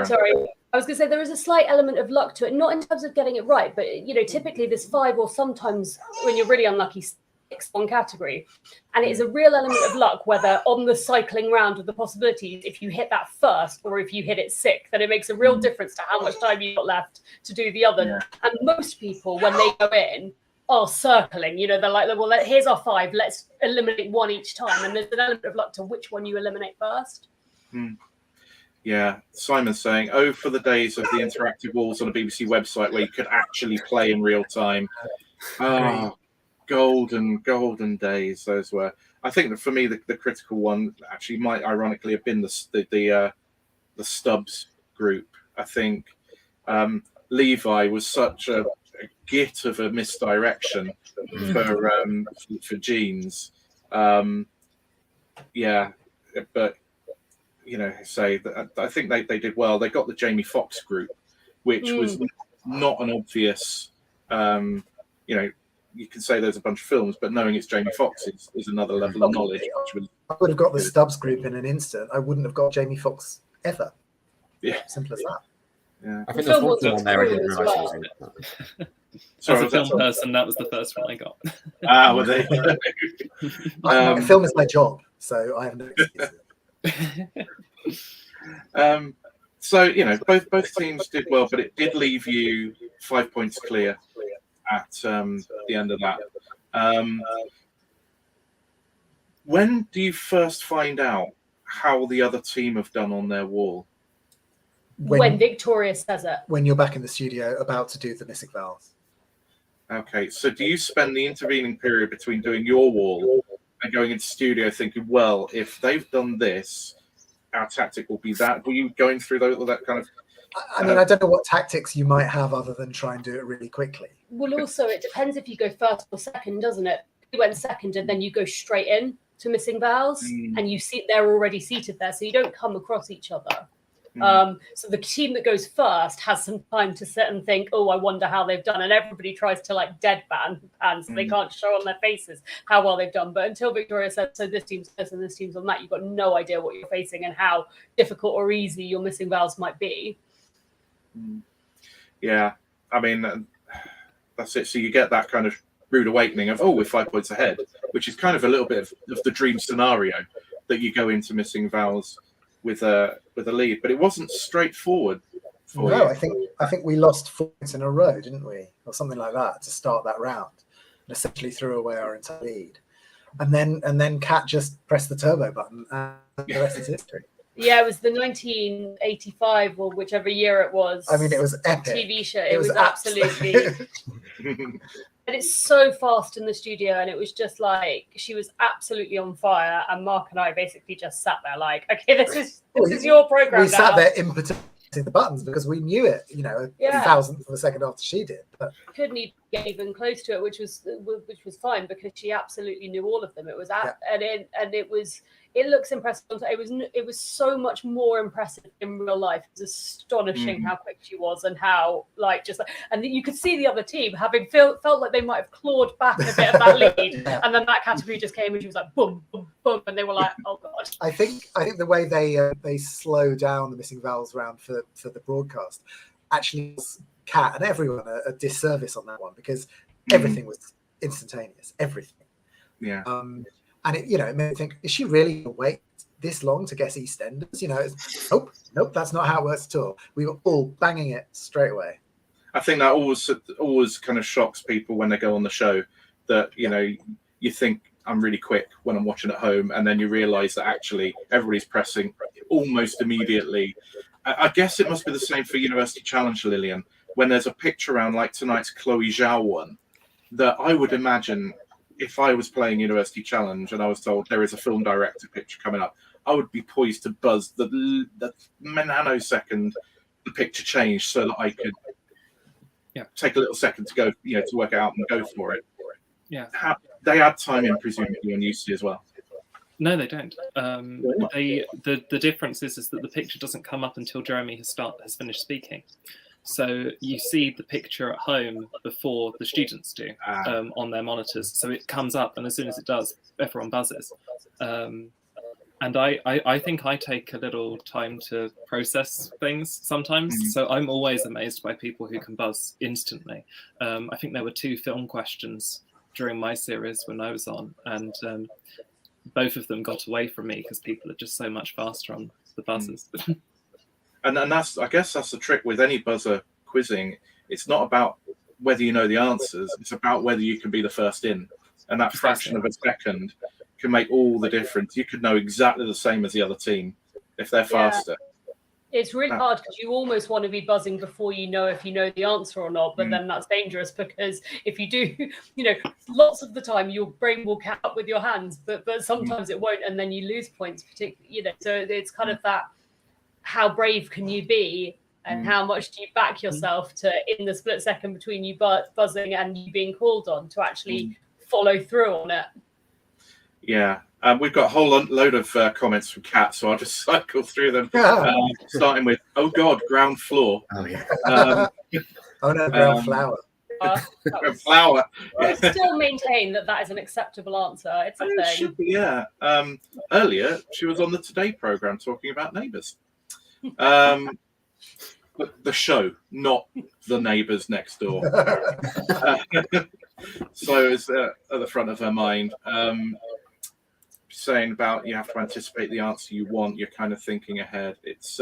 Sorry, I was going to say there is a slight element of luck to it, not in terms of getting it right, but you know, typically there's 5 or sometimes when you're really unlucky, 6 one category, and it is a real element of luck whether on the cycling round of the possibilities, if you hit that first or if you hit it 6th, then it makes a real difference to how much time you've got left to do the other. Yeah. And most people, when they go in, are circling. You know, they're like, well, here's our 5, let's eliminate 1 each time, and there's an element of luck to which one you eliminate first. Yeah, Simon's saying, oh, for the days of the interactive walls on a BBC website where you could actually play in real time. Oh, golden days those were. I think that for me, the critical one actually might ironically have been the Stubbs group. I think Levi was such a git of a misdirection for Jeans. Yeah, but you know, say that I think they did well. They got the Jamie Foxx group, which was not an obvious. You know, you can say there's a bunch of films, but knowing it's Jamie Foxx is another level of knowledge. I would have got the Stubbs group in an instant. I wouldn't have got Jamie Foxx ever. Yeah, simple as that. Yeah, I think there's one film there. I didn't realise it was in it. As a film person, that was the first one I got. Well, there you go. Film is my job, so I have no excuses. So you know, both teams did well, but it did leave you 5 points clear at the end of that. When do you first find out how the other team have done on their wall? When Victoria says it. When you're back in the studio about to do the missing vowels. Okay, so do you spend the intervening period between doing your wall and going into studio thinking, well, if they've done this, our tactic will be that? Were you going through that kind of... I mean, I don't know what tactics you might have other than try and do it really quickly. Well, also, it depends if you go first or second, doesn't it? You went second and then you go straight in to missing vowels and you see they're already seated there, so you don't come across each other. So the team that goes first has some time to sit and think, oh, I wonder how they've done. And everybody tries to like deadpan and so they can't show on their faces how well they've done. But until Victoria said, so this team's this and this team's on that, you've got no idea what you're facing and how difficult or easy your missing vowels might be. Yeah, I mean, that's it. So you get that kind of rude awakening of, oh, we're 5 points ahead, which is kind of a little bit of the dream scenario that you go into missing vowels with a lead. But it wasn't straightforward for you. No, I think we lost 4 points in a row, didn't we, or something like that, to start that round, and essentially threw away our entire lead. And then Kat just pressed the turbo button, and the rest is history. Yeah, it was the 1985 or whichever year it was. I mean, it was epic. TV show. It was absolutely. And it's so fast in the studio, and it was just like she was absolutely on fire, and Mark and I basically just sat there like, okay, this is your program. We sat there impotent the buttons because we knew it, a thousandth of a second after she did. But couldn't get even close to it, which was fine because she absolutely knew all of them. It was it looks impressive. It was so much more impressive in real life. It was astonishing how quick she was and how and you could see the other team having felt like they might have clawed back a bit of that lead, and then that category just came and she was like boom, boom, boom, and they were like, oh god. I think the way they slow down the missing vowels round for the broadcast actually was Kat and everyone a disservice on that one because everything was instantaneous, everything. Yeah. And it made me think, is she really going to wait this long to guess EastEnders? Nope, that's not how it works at all. We were all banging it straight away. I think that always kind of shocks people when they go on the show that, you think I'm really quick when I'm watching at home, and then you realise that actually everybody's pressing almost immediately. I guess it must be the same for University Challenge, Lillian, when there's a picture around like tonight's Chloe Zhao one, that I would imagine if I was playing University Challenge and I was told there is a film director picture coming up, I would be poised to buzz the nanosecond the picture changed so that I could take a little second to go, to work it out and go for it. Yeah. They add time in, presumably, on UC as well. No, they don't. The difference is that the picture doesn't come up until Jeremy has finished speaking. So you see the picture at home before the students do on their monitors. So it comes up, and as soon as it does, everyone buzzes. And I think I take a little time to process things sometimes. So I'm always amazed by people who can buzz instantly. I think there were 2 film questions during my series when I was on, and both of them got away from me because people are just so much faster on the buzzers. And I guess that's the trick with any buzzer quizzing. It's not about whether you know the answers. It's about whether you can be the first in. And that fraction of a second can make all the difference. You could know exactly the same as the other team if they're faster. It's really hard because you almost want to be buzzing before you know if you know the answer or not. But then that's dangerous because if you do, lots of the time your brain will catch up with your hands, but sometimes it won't. And then you lose points, particularly, so it's kind of that. How brave can you be, and how much do you back yourself to, in the split second between you buzzing and you being called on, to actually follow through on it? Yeah. We've got a whole load of comments from Kat, so I'll just cycle through them. Starting with, oh God, ground floor. Oh, yeah. Oh, no, ground flower. Flower. I still maintain that is an acceptable answer. It's a thing. It should be, yeah. Earlier, she was on the Today programme talking about neighbours. The show, not the neighbours next door. So it's at the front of her mind. Saying about you have to anticipate the answer you want. You're kind of thinking ahead. It's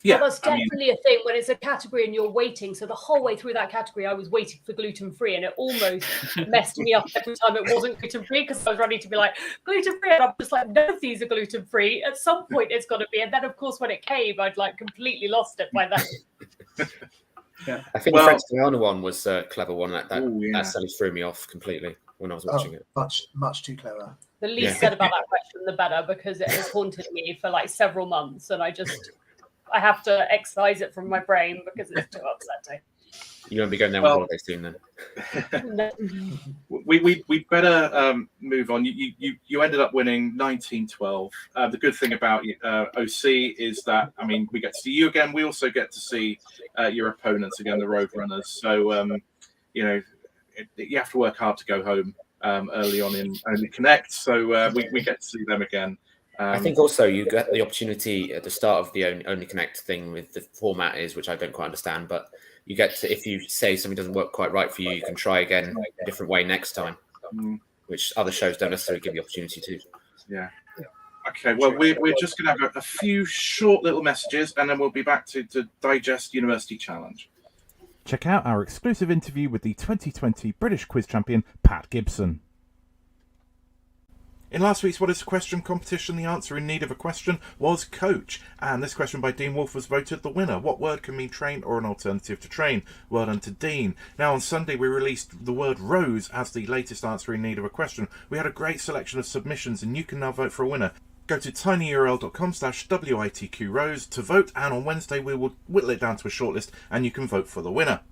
Yeah, that's definitely a thing when it's a category and you're waiting. So the whole way through that category, I was waiting for gluten-free, and it almost messed me up every time it wasn't gluten-free, because I was ready to be like, gluten-free, and I'm just like, none of these are gluten-free. At some point it's got to be. And then, of course, when it came, I'd like completely lost it by then. Yeah, I think the French Guiana one was a clever one. That certainly threw me off completely when I was watching it. Much too clever. The least said about that question, the better, because it has haunted me for like several months, and I have to excise it from my brain because it's too upsetting. You're going to be going there on holiday soon then. We better move on. You ended up winning 1912. The good thing about OC is that, I mean, we get to see you again. We also get to see your opponents again, the Roadrunners. So, you have to work hard to go home early on in Only Connect. So we get to see them again. I think also you get the opportunity at the start of the Only Connect thing with the format is, which I don't quite understand, but you get to, if you say something doesn't work quite right for you, you can try again a different way next time, which other shows don't necessarily give you the opportunity to. Yeah. Okay, well, we're just going to have a few short little messages, and then we'll be back to digest University Challenge. Check out our exclusive interview with the 2020 British quiz champion, Pat Gibson. In last week's What is a Question competition, the answer in need of a question was coach. And this question by Dean Wolfe was voted the winner. What word can mean train or an alternative to train? Well done to Dean. Now on Sunday we released the word rose as the latest answer in need of a question. We had a great selection of submissions and you can now vote for a winner. Go to tinyurl.com/WITQRose to vote, and on Wednesday we will whittle it down to a shortlist and you can vote for the winner.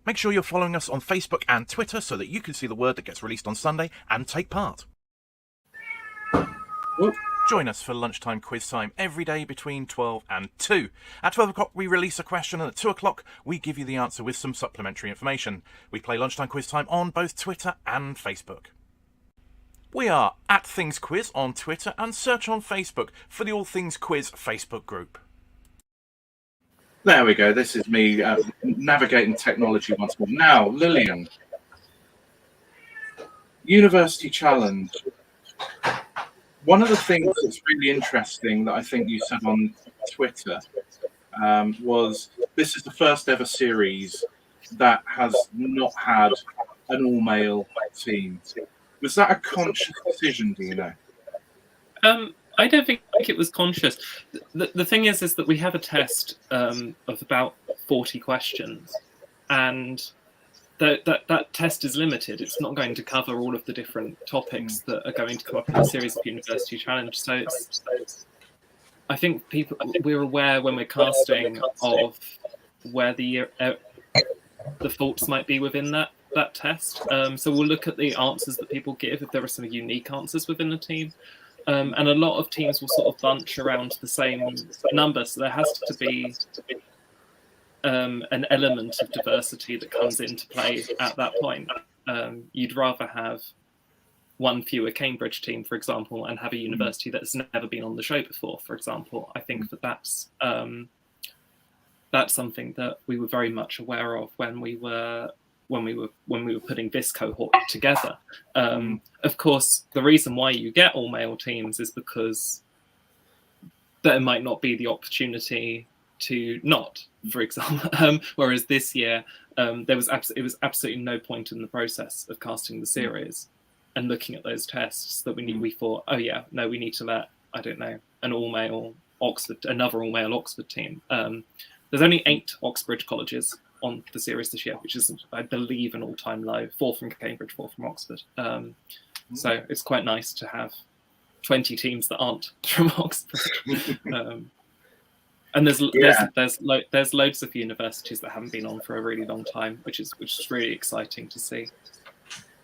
Make sure you're following us on Facebook and Twitter so that you can see the word that gets released on Sunday and take part. Join us for lunchtime quiz time every day between 12 and 2. At 12 o'clock we release a question, and at 2 o'clock we give you the answer with some supplementary information. We play lunchtime quiz time on both Twitter and Facebook. We are at Things Quiz on Twitter, and search on Facebook for the All Things Quiz Facebook group. There we go. This is me navigating technology once more. Now, Lillian, University Challenge. One of the things that's really interesting that I think you said on Twitter was this is the first ever series that has not had an all-male team. Was that a conscious decision, do you know? I don't think it was conscious. The thing is that we have a test of about 40 questions, and that test is limited. It's not going to cover all of the different topics that are going to come up in the series of University Challenge. So I think we're aware when we're casting of where the faults might be within that test. So we'll look at the answers that people give, if there are some unique answers within the team. And a lot of teams will sort of bunch around the same number. So there has to be an element of diversity that comes into play at that point. You'd rather have one fewer Cambridge team, for example, and have a university that's never been on the show before, for example. I think that's something that we were very much aware of when we were putting this cohort together. Of course, the reason why you get all male teams is because there might not be the opportunity to not, for example. Whereas this year, it was absolutely no point in the process of casting the series and looking at those tests that we thought, oh yeah, no, we need to let, I don't know, another all male Oxford team. There's only 8 Oxbridge colleges on the series this year, which is, I believe, an all-time low. 4 from Cambridge, 4 from Oxford. So it's quite nice to have 20 teams that aren't from Oxford. And there's loads of universities that haven't been on for a really long time, which is really exciting to see.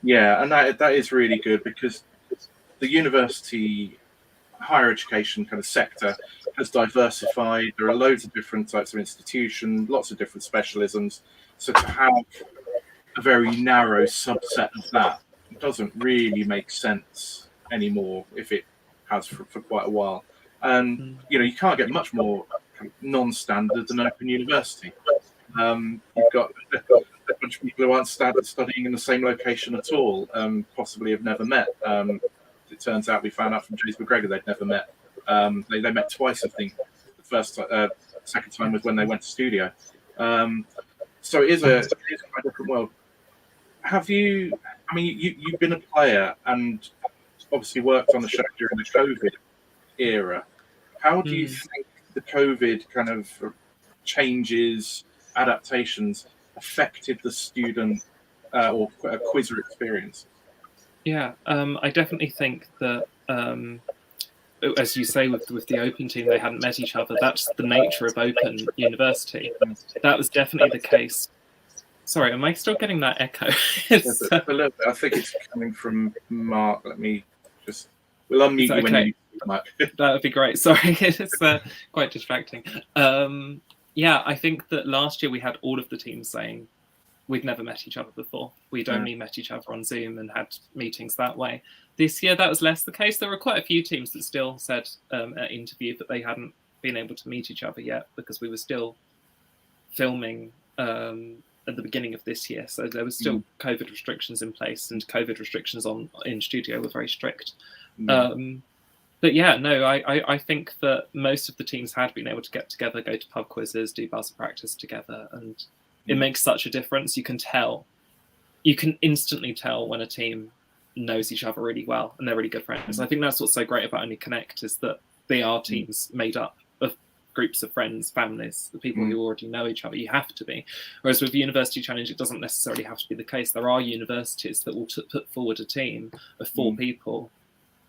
Yeah, and that is really good, because the university higher education kind of sector has diversified. There are loads of different types of institutions, lots of different specialisms. So to have a very narrow subset of that doesn't really make sense anymore, if it has for quite a while. And you can't get much more non-standard than Open University. You've got a bunch of people who aren't studying in the same location at all, possibly have never met. It turns out we found out from James McGregor they'd never met. They met twice, I think. The second time was when they went to studio. So it is a quite different world. You've been a player and obviously worked on the show during the COVID era. How do you think the COVID kind of changes, adaptations affected the student or quizzer experience? Yeah, I definitely think that, as you say, with the Open team, they hadn't met each other. That's the nature of Open University. That was definitely the case. Sorry, am I still getting that echo? A little bit. I think it's coming from Mark. We'll unmute you when you Mark. That would be great. Sorry, it's quite distracting. Yeah, I think that last year we had all of the teams saying we'd never met each other before. We'd only met each other on Zoom and had meetings that way. This year, that was less the case. There were quite a few teams that still said at interview that they hadn't been able to meet each other yet because we were still filming at the beginning of this year, so there was still COVID restrictions in place, and COVID restrictions in studio were very strict. But yeah, no, I think that most of the teams had been able to get together, go to pub quizzes, do buzzer practice together, and it makes such a difference. You can instantly tell when a team knows each other really well and they're really good friends. I think that's what's so great about Only Connect, is that they are teams made up of groups of friends, families, the people who already know each other. You have to be. Whereas with University Challenge, it doesn't necessarily have to be the case. There are universities that will put forward a team of 4 people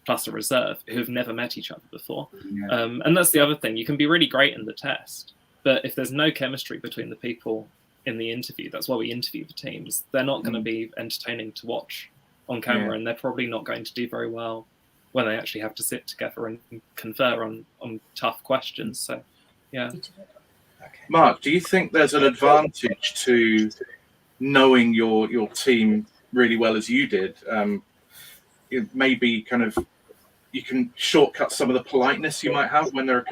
plus a reserve who've never met each other before. And that's the other thing. You can be really great in the test, but if there's no chemistry between the people in the interview, that's why we interview the teams, they're not going to be entertaining to watch on camera, and they're probably not going to do very well when they actually have to sit together and confer on tough questions. So, yeah. Mark, do you think there's an advantage to knowing your team really well as you did? It maybe kind of you can shortcut some of the politeness you might have when there are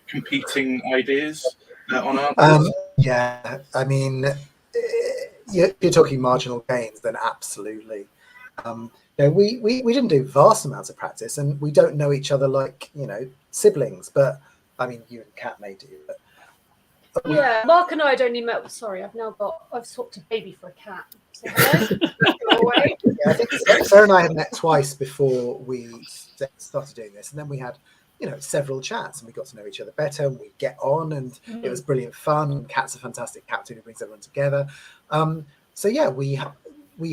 competing ideas on answers. Yeah, I mean, you're talking marginal gains, then absolutely. We didn't do vast amounts of practice, and we don't know each other like siblings. But I mean, you and Kat may do. But yeah, Mark and I had only met. Sorry, I've swapped a baby for a cat. So hello. I think Sarah and I had met twice before we started doing this, and then we had several chats, and we got to know each other better, and we get on, and it was brilliant fun. Kat's a fantastic captain who brings everyone together. So yeah, we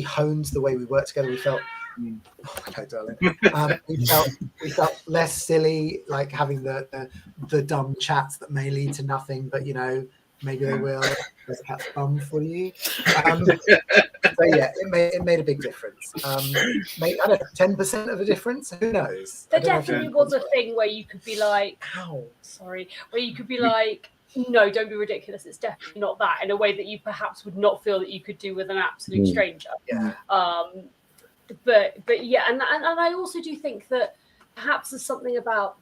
honed the way we worked together. We felt, okay, darling. We felt less silly, like having the dumb chats that may lead to nothing, but maybe they will. There's a cat's bum for you. So yeah, it made a big difference. I don't know, 10% of a difference. Who knows? There definitely was a thing where you could be like, where you could be like, no, don't be ridiculous. It's definitely not that, in a way that you perhaps would not feel that you could do with an absolute stranger. Yeah. But yeah, and I also do think that perhaps there's something about,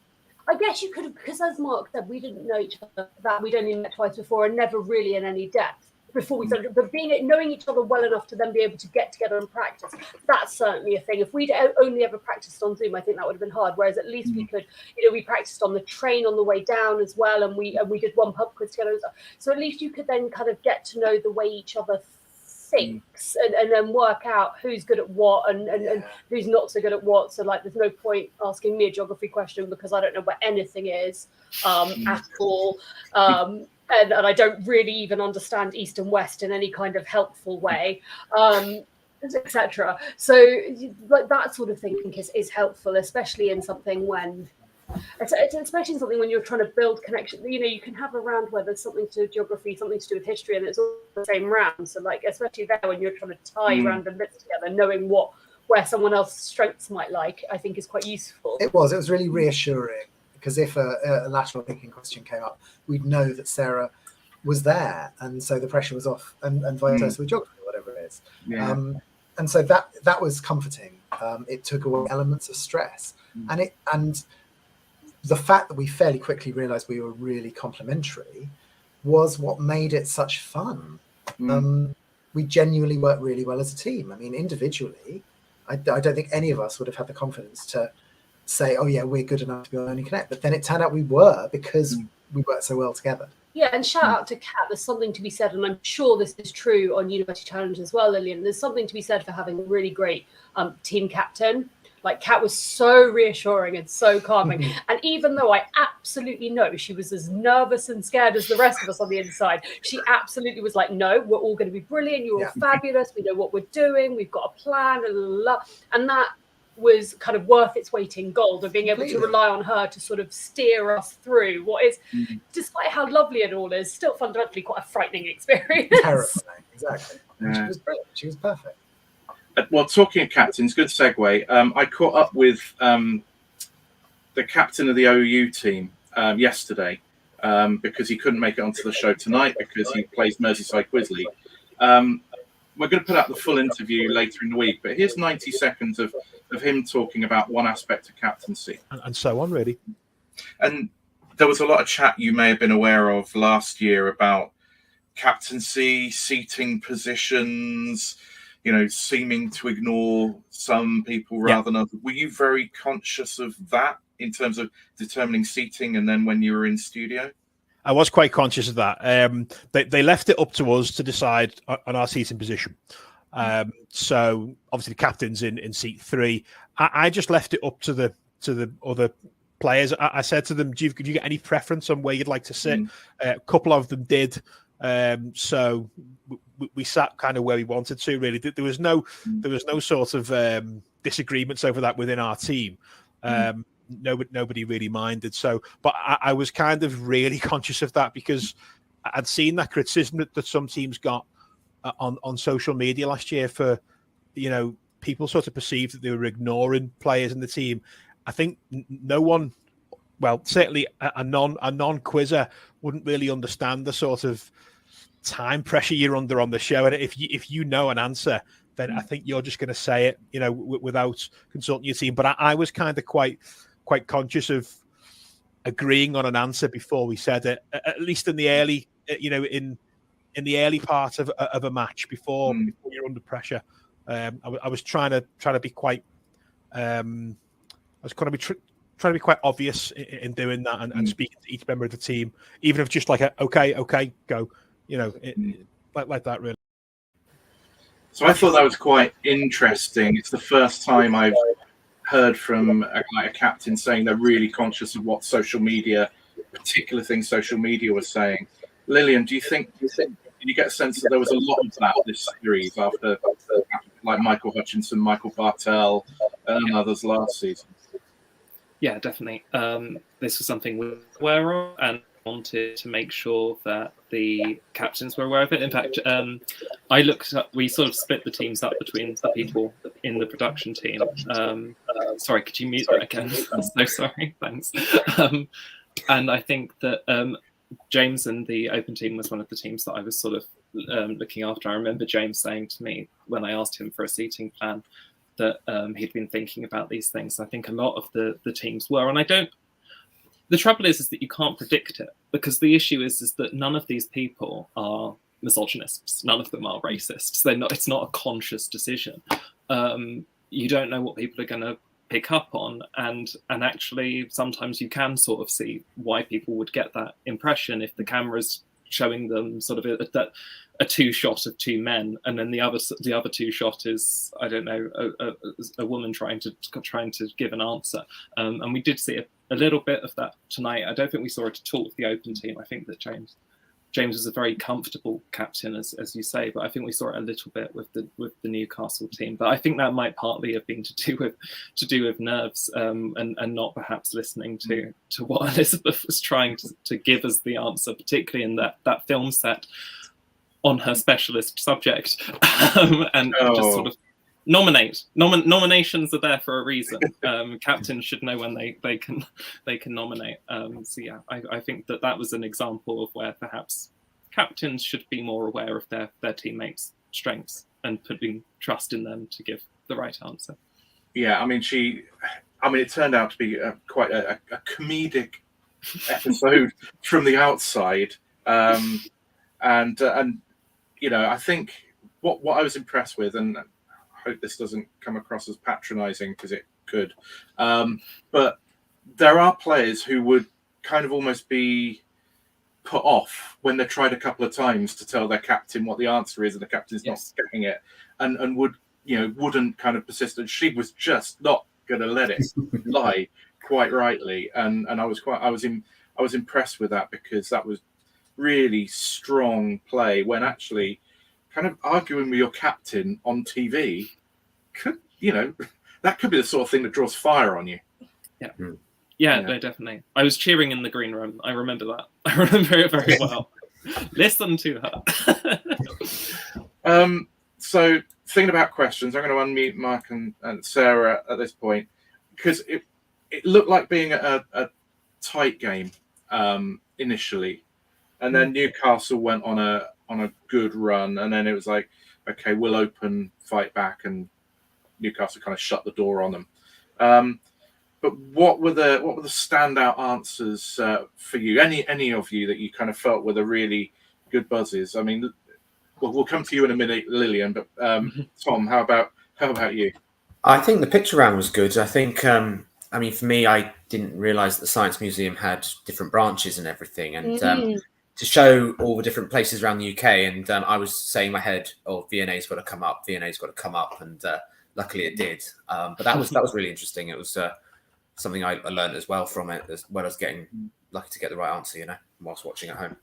I guess you could have, because as Mark said, we didn't know each other, that we'd only met twice before and never really in any depth before we started, but knowing each other well enough to then be able to get together and practice, that's certainly a thing. If we'd only ever practiced on Zoom, I think that would have been hard, whereas at least we could, we practiced on the train on the way down as well, and we did one pub quiz together, so at least you could then kind of get to know the way each other thinks, and then work out who's good at what and who's not so good at what. So like, there's no point asking me a geography question because I don't know where anything is at all, and I don't really even understand East and West in any kind of helpful way, etc. So like that sort of thinking is helpful, especially in something when especially in something when you're trying to build connection. You can have a round where there's something to do with geography, something to do with history, and it's all the same round. So like, especially there when you're trying to tie random bits together, knowing where someone else's strengths might like, I think is quite useful. It was really reassuring, because if a lateral thinking question came up, we'd know that Sarah was there, and so the pressure was off, and vice versa with geography, whatever it is. Yeah. And so that was comforting. It took away elements of stress, and the fact that we fairly quickly realized we were really complementary was what made it such fun. We genuinely worked really well as a team. I mean, individually, I don't think any of us would have had the confidence to say, oh yeah, we're good enough to be on Only Connect. But then it turned out we were, because we worked so well together. Yeah, and shout out to Kat. There's something to be said, and I'm sure this is true on University Challenge as well, Lillian. There's something to be said for having a really great team captain. Like, Kat was so reassuring and so calming. And even though I absolutely know she was as nervous and scared as the rest of us on the inside, she absolutely was like, no, we're all going to be brilliant. You're all fabulous. We know what we're doing. We've got a plan. And that was kind of worth its weight in gold, of being able to rely on her to sort of steer us through what is, despite how lovely it all is, still fundamentally quite a frightening experience. Terrifying, exactly. Yeah. She was brilliant. She was perfect. Well, talking of captains, good segue. I caught up with the captain of the OU team yesterday because he couldn't make it onto the show tonight because he plays Merseyside Quiz League. We're going to put out the full interview later in the week, but here's 90 seconds of him talking about one aspect of captaincy. And so on, really. And there was a lot of chat you may have been aware of last year about captaincy, seating positions, seeming to ignore some people rather than others. Were you very conscious of that in terms of determining seating, and then when you were in studio? I was quite conscious of that. They left it up to us to decide on our seating position. So obviously the captain's in seat 3. I just left it up to the other players. I said to them, do you get any preference on where you'd like to sit? A couple of them did. So we sat kind of where we wanted to, really. There was no sort of disagreements over that within our team. Nobody really minded. So, but I was kind of really conscious of that because I'd seen that criticism that some teams got on social media last year for, people sort of perceived that they were ignoring players in the team. I think no one, well, certainly a non-quizzer wouldn't really understand the sort of time pressure you're under on the show. And if you know an answer, then I think you're just going to say it, without consulting your team. But I was kind of quite conscious of agreeing on an answer before we said it, at least in the early, in the early part of a match before you're under pressure. I was trying to be quite, trying to be quite obvious in doing that and speaking to each member of the team, even if just like okay, go, like that, really. So I thought that was quite interesting. It's the first time I've heard from a captain saying they're really conscious of what social media, particular things social media was saying. Lillian, do you think did you get a sense that there was a lot of that this series after like Michael Hutchinson, Michael Bartel, and others last season? Yeah, definitely. This was something we were aware of and wanted to make sure that the captains were aware of it. In fact, we sort of split the teams up between the people in the production team. Sorry, could you mute that again? I'm so sorry. Thanks. And I think that James and the open team was one of the teams that I was sort of looking after. I remember James saying to me when I asked him for a seating plan that he'd been thinking about these things. I think a lot of the teams were, and the trouble is that you can't predict it, because the issue is that none of these people are misogynists. None of them are racists. It's not a conscious decision. You don't know what people are going to pick up on, and actually sometimes you can sort of see why people would get that impression if the camera's showing them sort of a two shot of two men, and then the other two shot is, I don't know, a woman trying to give an answer. And we did see a little bit of that tonight. I don't think we saw it at all with the open team. I think that James was a very comfortable captain, as you say, but I think we saw it a little bit with the Newcastle team. But I think that might partly have been to do with nerves, and not perhaps listening to what Elizabeth was trying to give us the answer, particularly in that film set on her specialist subject, and just sort of nominations are there for a reason. Captains should know when they can nominate. So yeah, I think that was an example of where perhaps captains should be more aware of their teammates' strengths and putting trust in them to give the right answer. Yeah, it turned out to be quite a comedic episode from the outside, and I think what I was impressed with, and I hope this doesn't come across as patronizing because it could, but there are players who would kind of almost be put off when they're tried a couple of times to tell their captain what the answer is and the captain's not getting it, and wouldn't kind of persist. And she was just not going to let it lie, quite rightly. And I was impressed with that, because that was really strong play when actually kind of arguing with your captain on TV that could be the sort of thing that draws fire on you. Yeah, no, definitely. I was cheering in the green room. I remember that. I remember it very well. Listen to her. So thinking about questions, I'm going to unmute Mark and Sarah at this point, because it looked like being a tight game initially, and then Newcastle went on a good run, and then it was like, okay, we'll open, fight back, and Newcastle kind of shut the door on them. But what were the standout answers for you? Any of you that you kind of felt were the really good buzzes. I mean, we'll come to you in a minute, Lillian, but Tom, how about you? I think the picture round was good. I think, I mean, for me, I didn't realise that the Science Museum had different branches and everything, and to show all the different places around the UK, and I was saying in my head, "Oh, V&A's got to come up. V&A's got to come up," and luckily it did. But that was really interesting. It was something I learned as well from it, as well as getting lucky to get the right answer, whilst watching at home.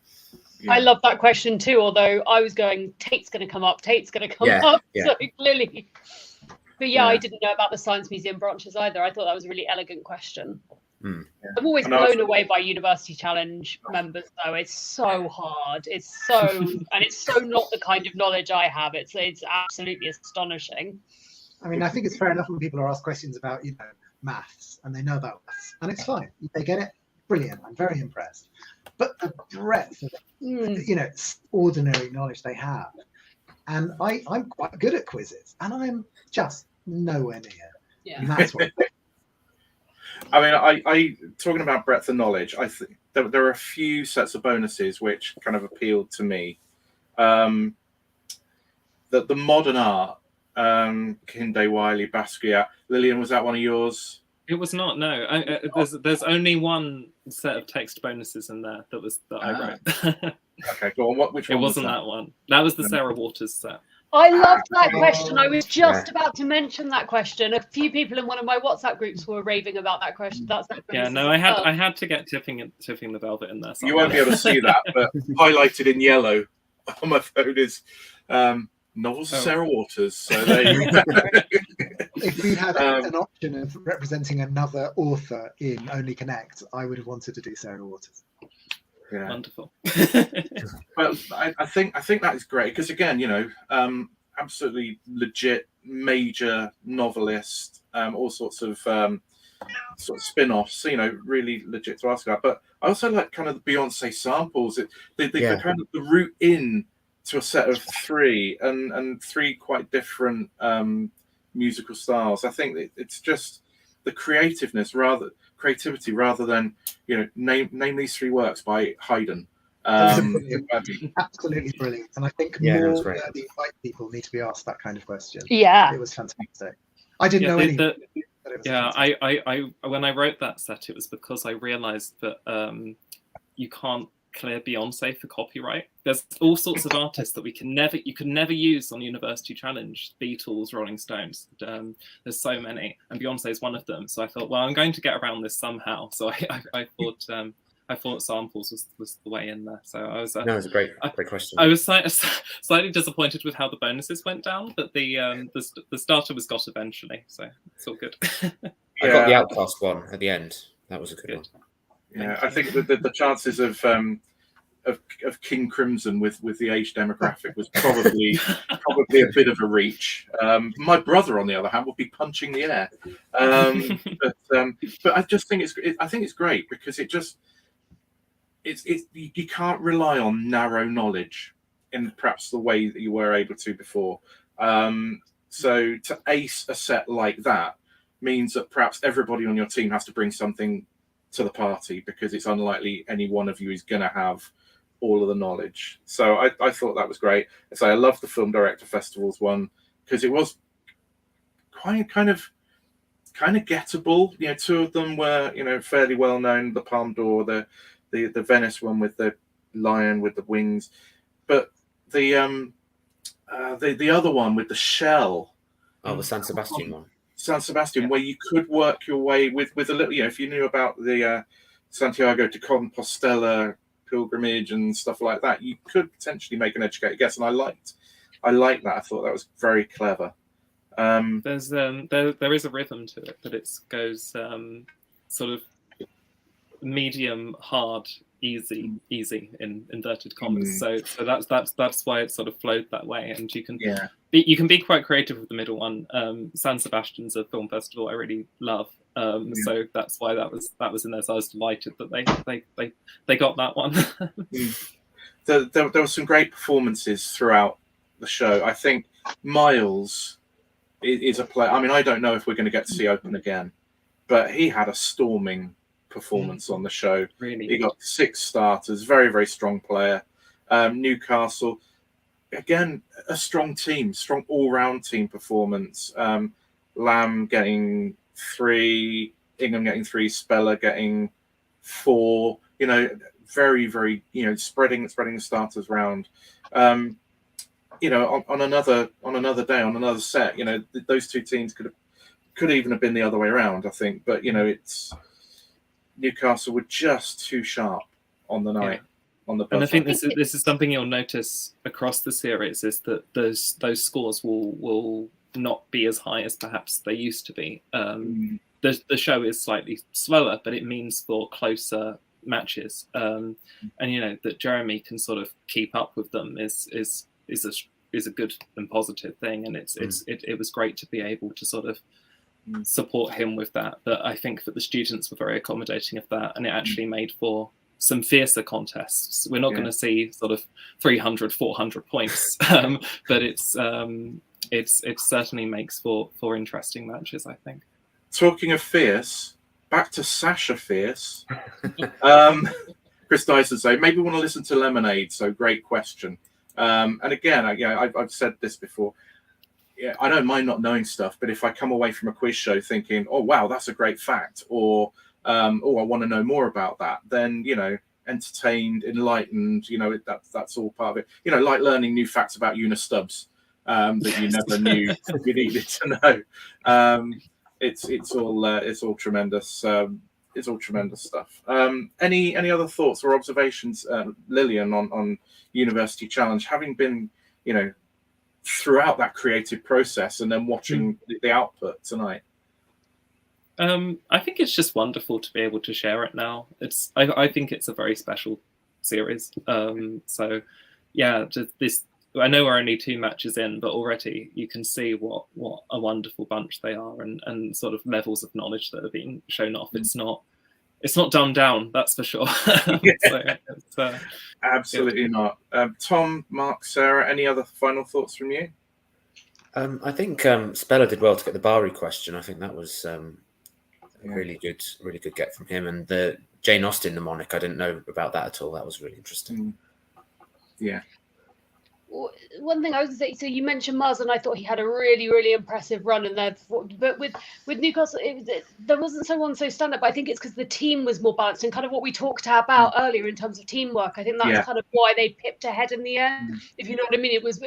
Yeah. I love that question too, although I was going, Tate's going to come up, Tate's going to come up. Yeah. So clearly. But I didn't know about the Science Museum branches either. I thought that was a really elegant question. I'm always blown away by University Challenge members, though. It's so hard. It's so not the kind of knowledge I have. It's absolutely astonishing. I mean, I think it's fair enough when people are asked questions about, maths, and they know about maths, and it's fine. They get it. Brilliant. I'm very impressed. But the breadth of ordinary knowledge they have. And I'm quite good at quizzes, and I'm just nowhere near. Yeah. And that's what I mean, I talking about breadth of knowledge, I think there are a few sets of bonuses which kind of appealed to me. The modern art, Kinde, Wiley, Basquiat. Lillian, was that one of yours? It was not. No, there's only one set of text bonuses in there that I wrote. Okay, go on. Which one? It wasn't that one. That was the Sarah Waters set. I loved that question. I was just about to mention that question. A few people in one of my WhatsApp groups were raving about that question. That's that. Yeah, no, I had to get tipping the velvet in there. You won't be able to see that, but highlighted in yellow on my phone is novels of Sarah Waters. So there you go. If we had an option of representing another author in Only Connect, I would have wanted to do Sarah Waters. Yeah. Wonderful. Well, I think that is great because again, absolutely legit major novelist, all sorts of spin-offs, really legit to ask about. But I also like kind of the Beyonce samples. They kind of the route in to a set of three and three quite different musical styles. I think it's just the creativity rather than name these three works by Haydn. Absolutely brilliant, and I think more the white people need to be asked that kind of question. Yeah, it was fantastic. I didn't know anything. I when I wrote that set, it was because I realised that you can't clear Beyonce for copyright. There's all sorts of artists that you could never use on University Challenge. Beatles, Rolling Stones. There's so many, and Beyonce is one of them. So I thought, well, I'm going to get around this somehow. So I thought samples was the way in there. So I was. No, it's a great question. I was slightly disappointed with how the bonuses went down, but the starter was got eventually. So it's all good. I got the Outcast one at the end. That was a good one. Yeah, I think the chances of King Crimson with the age demographic was probably a bit of a reach. My brother, on the other hand, would be punching the air. But I just think it's great because you can't rely on narrow knowledge in perhaps the way that you were able to before. So to ace a set like that means that perhaps everybody on your team has to bring something to the party because it's unlikely any one of you is going to have all of the knowledge. So I thought that was great. So I love the Film Director Festivals one because it was kind of gettable. Two of them were fairly well known. The Palme d'Or, the Venice one with the lion with the wings, but the other one with the shell. Oh, the San Sebastian one. San Sebastian, where you could work your way with a little, if you knew about the Santiago de Compostela pilgrimage and stuff like that, you could potentially make an educated guess. And I liked that. I thought that was very clever. There is a rhythm to it, but it goes sort of medium, hard, easy in inverted commas. So that's why it sort of flowed that way, and you can be quite creative with the middle one. San Sebastian's a film festival I really love, so that's why that was in there. So I was delighted that they got that one. There were some great performances throughout the show. I think Miles is a player. I mean, I don't know if we're going to get to see Open again, but he had a storming performance on the show. Really, he got 6 starters. Very, very strong player. Newcastle, again, a strong team, strong all-round team performance. Lamb getting 3, Ingham getting 3, Speller getting 4. Very, very, spreading the starters round. On another day, on another set, those two teams could even have been the other way around, I think. But it's Newcastle were just too sharp on the night. On the and I think this is something you'll notice across the series, is that those scores will not be as high as perhaps they used to be. The show is slightly slower, but it means for closer matches, and that Jeremy can sort of keep up with them is a good and positive thing, and it was great to be able to sort of support him with that. But I think that the students were very accommodating of that, and it actually made for some fiercer contests. We're not going to see sort of 300, 400 points, but it certainly makes for interesting matches, I think. Talking of fierce, back to Sasha Fierce. Chris Dyson say, maybe want to listen to Lemonade, so great question. And again, I've said this before. Yeah, I don't mind not knowing stuff, but if I come away from a quiz show thinking, oh, wow, that's a great fact, or I want to know more about that, then, entertained, enlightened, that's all part of it. Like learning new facts about Stubbs that you never knew you needed to know. It's all tremendous. It's all tremendous stuff. Any other thoughts or observations, Lillian, on University Challenge, having been, throughout that creative process and then watching the output tonight? I think it's just wonderful to be able to share it now. I think it's a very special series. So yeah, just this. I know we're only 2 matches in, but already you can see what a wonderful bunch they are, and sort of levels of knowledge that are being shown off. It's not dumbed down, that's for sure. So, absolutely not. Tom, Mark, Sarah, any other final thoughts from you? I think Speller did well to get the Bari question. I think that was really good get from him. And the Jane Austen mnemonic, I didn't know about that at all. That was really interesting. Yeah. One thing I was going to say, so you mentioned Mars, and I thought he had a really, really impressive run in there. But with Newcastle, there wasn't someone so stand-up. I think it's because the team was more balanced, and kind of what we talked about earlier in terms of teamwork. I think that's kind of why they pipped ahead in the end. If you know what I mean, it was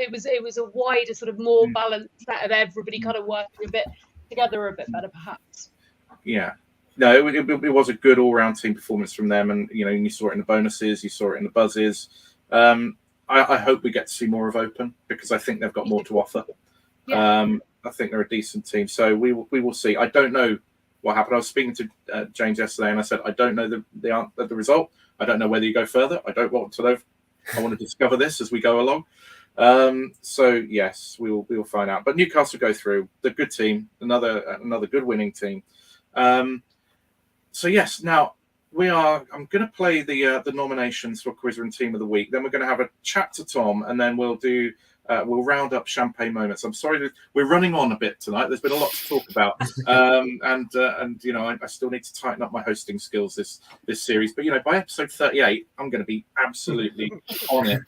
a wider, sort of more balanced set of everybody kind of working a bit together a bit better, perhaps. Yeah. No, it was a good all-round team performance from them, and you saw it in the bonuses, you saw it in the buzzes. I hope we get to see more of Open, because I think they've got more to offer. I think they're a decent team, so we will see. I don't know what happened. I was speaking to James yesterday, and I said I don't know the result. I don't know whether you go further. I don't want to know. I want to discover this as we go along. So yes, we will find out. But Newcastle go through. They're a good team. Another good winning team. So yes, now. I'm going to play the nominations for Quizzer and Team of the Week. Then we're going to have a chat to Tom, and then we'll round up champagne moments. I'm sorry we're running on a bit tonight. There's been a lot to talk about, and I still need to tighten up my hosting skills this series. But by episode 38, I'm going to be absolutely on it.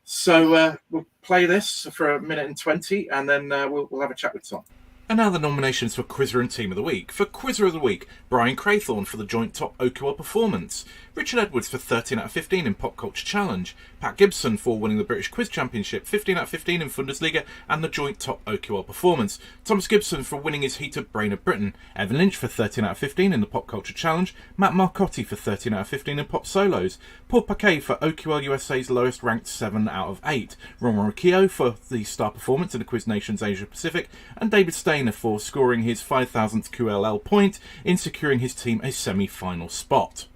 So we'll play this for 1:20, and then we'll have a chat with Tom. And now the nominations for Quizzer and Team of the Week. For Quizzer of the Week, Brian Craythorne for the joint top OQL performance, Richard Edwards for 13 out of 15 in Pop Culture Challenge, Pat Gibson for winning the British Quiz Championship, 15 out of 15 in Bundesliga and the joint top OQL performance, Thomas Gibson for winning his heat of Brain of Britain, Evan Lynch for 13 out of 15 in the Pop Culture Challenge, Matt Marcotti for 13 out of 15 in Pop Solos, Paul Paquet for OQL USA's lowest ranked 7 out of 8, Ron Riccio for the star performance in the Quiz Nations Asia Pacific, and David Stainer for scoring his 5,000th QLL point in securing his team a semi-final spot.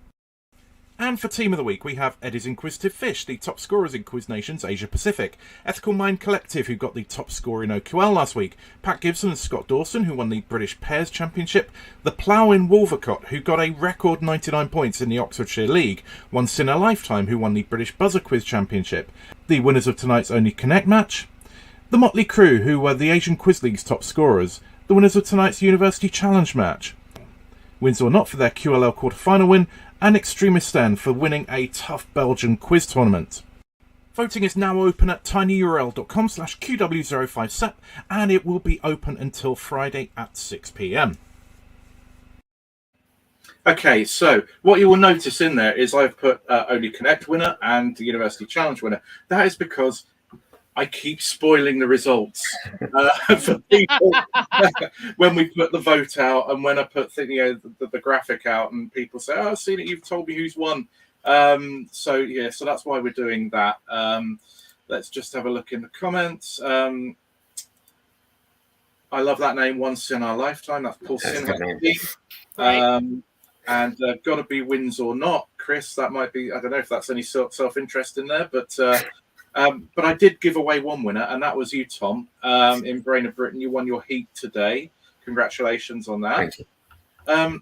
And for Team of the Week, we have Eddie's Inquisitive Fish, the top scorers in Quiz Nations Asia Pacific, Ethical Mind Collective, who got the top score in OQL last week, Pat Gibson and Scott Dawson, who won the British Pairs Championship, The Plough in Wolvercott, who got a record 99 points in the Oxfordshire League, Once in a Lifetime, who won the British Buzzer Quiz Championship, the winners of tonight's Only Connect match, The Motley Crew, who were the Asian Quiz League's top scorers, the winners of tonight's University Challenge match, Wins or Not for their QLL quarter-final win, and Extremist Stand for winning a tough Belgian quiz tournament. Voting is now open at tinyurl.com/QW05SEP, and it will be open until Friday at 6 p.m. Okay, so what you will notice in there is I've put Only Connect winner and the University Challenge winner. That is because I keep spoiling the results for people when we put the vote out and when I put the graphic out and people say, "Oh, I've seen it. You've told me who's won." So that's why we're doing that. Let's just have a look in the comments. I love that name, Once in Our Lifetime. That's Paul Sinha. And Gotta Be Wins or Not, Chris. That might be. I don't know if that's any sort of self-interest in there, but I did give away one winner, and that was you, Tom, in Brain of Britain. You won your heat today. Congratulations on that. Thank you.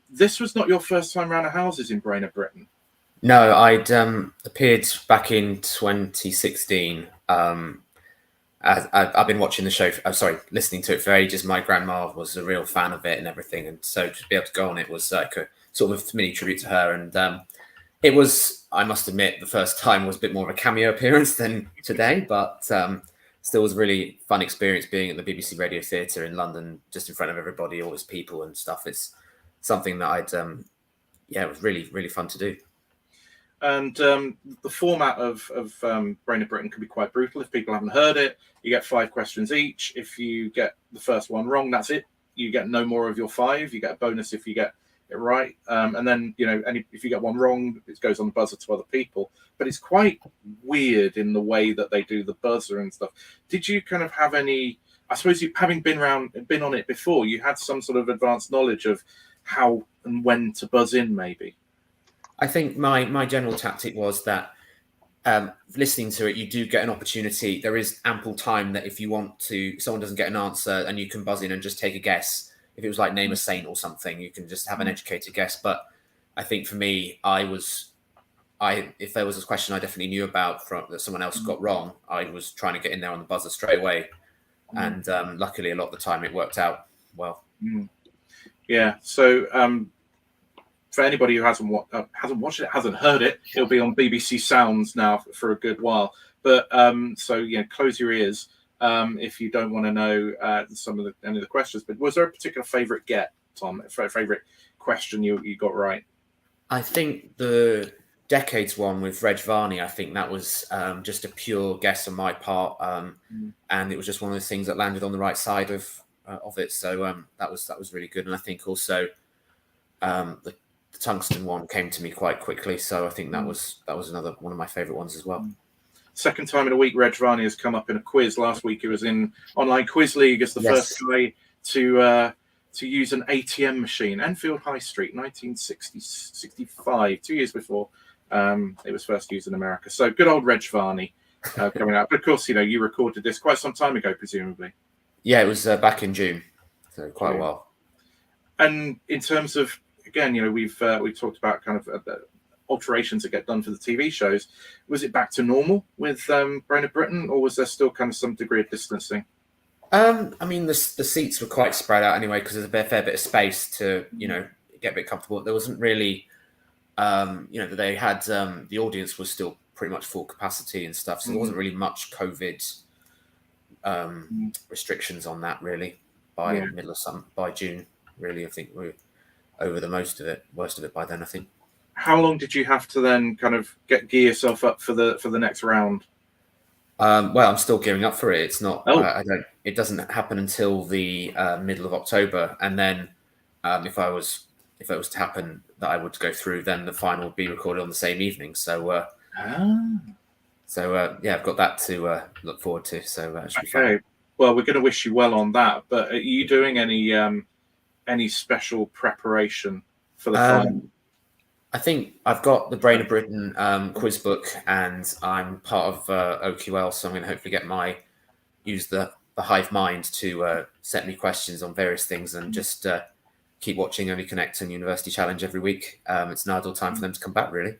This was not your first time round of houses in Brain of Britain. No, I'd appeared back in 2016. I've been watching the show. Listening to it for ages. My grandma was a real fan of it and everything, and so to be able to go on it was like a sort of mini tribute to her. And it was, I must admit, the first time was a bit more of a cameo appearance than today, but still was a really fun experience being at the BBC Radio Theatre in London, just in front of everybody, all those people and stuff. It's something that it was really, really fun to do. And the format of Brain of Britain can be quite brutal. If people haven't heard it, you get 5 questions each. If you get the first one wrong, that's it. You get no more of your 5. You get a bonus if you get it right. And then, if you get one wrong, it goes on the buzzer to other people. But it's quite weird in the way that they do the buzzer and stuff. Did you kind of have any, I suppose you, having been on it before, you had some sort of advanced knowledge of how and when to buzz in, maybe? I think my general tactic was that listening to it, you do get an opportunity. There is ample time that if you want to, someone doesn't get an answer and you can buzz in and just take a guess. If it was like name a saint or something, you can just have an educated guess. But I think for me, if there was a question I definitely knew about that someone else got wrong, I was trying to get in there on the buzzer straight away. And luckily, a lot of the time it worked out well. Yeah. So for anybody who hasn't watched it, hasn't heard it, it'll be on BBC Sounds now for a good while. But close your ears if you don't want to know any of the questions. But was there a particular favourite get, Tom? Favourite question you got right? I think the Decades one with Reg Varney. I think that was just a pure guess on my part, and it was just one of those things that landed on the right side of it. So that was really good. And I think also the Tungsten one came to me quite quickly. So I think that was another one of my favourite ones as well. Second time in a week, Reg Varney has come up in a quiz. Last week he was in Online Quiz League as the first guy to use an ATM machine, Enfield High Street, 1965, 2 years before it was first used in America. So good old Reg Varney coming out. But of course, you recorded this quite some time ago, presumably. Yeah, it was back in June, so quite a while. And in terms of, again, we've talked about kind of alterations that get done for the TV shows. Was it back to normal with Brain of Britain, or was there still kind of some degree of distancing? I mean, the seats were quite spread out anyway, because there's a fair bit of space to, get a bit comfortable. There wasn't really, they had, the audience was still pretty much full capacity and stuff. So there wasn't really much COVID restrictions on that really by by June, really. I think we were over the worst of it by then, I think. How long did you have to then kind of gear yourself up for the next round? Well, I'm still gearing up for it. It's not. It doesn't happen until the middle of October, and then if it was to happen that I would go through, then the final would be recorded on the same evening. So, I've got that to look forward to. So that should be fun. Well, we're going to wish you well on that. But are you doing any special preparation for the final? I think I've got the Brain of Britain quiz book, and I'm part of OQL, so I'm going to hopefully use the hive mind to set me questions on various things, and just keep watching Only Connect and University Challenge every week. It's an ideal time for them to come back, really.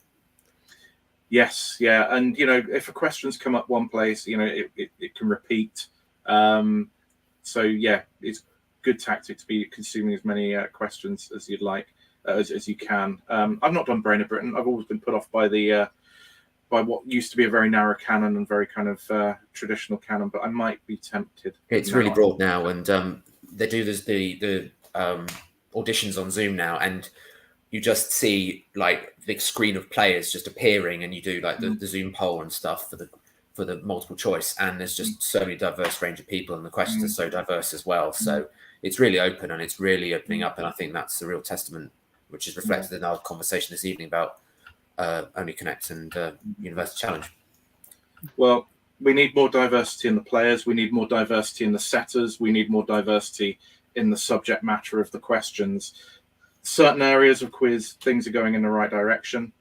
Yes, yeah, and if a question's come up one place, it can repeat. So yeah, it's good tactic to be consuming as many questions as you'd like. as you can. I've not done Brain of Britain. I've always been put off by the by what used to be a very narrow canon and very kind of traditional canon, but I might be tempted. It's really broad now, and they do the auditions on Zoom now, and you just see like the screen of players just appearing, and you do like the Zoom poll and stuff for the multiple choice, and there's just so many diverse range of people, and the questions are so diverse as well. So it's really open, and it's really opening up, and I think that's a real testament, which is reflected in our conversation this evening about Only Connect and University Challenge. Well, we need more diversity in the players. We need more diversity in the setters. We need more diversity in the subject matter of the questions. Certain areas of quiz, things are going in the right direction.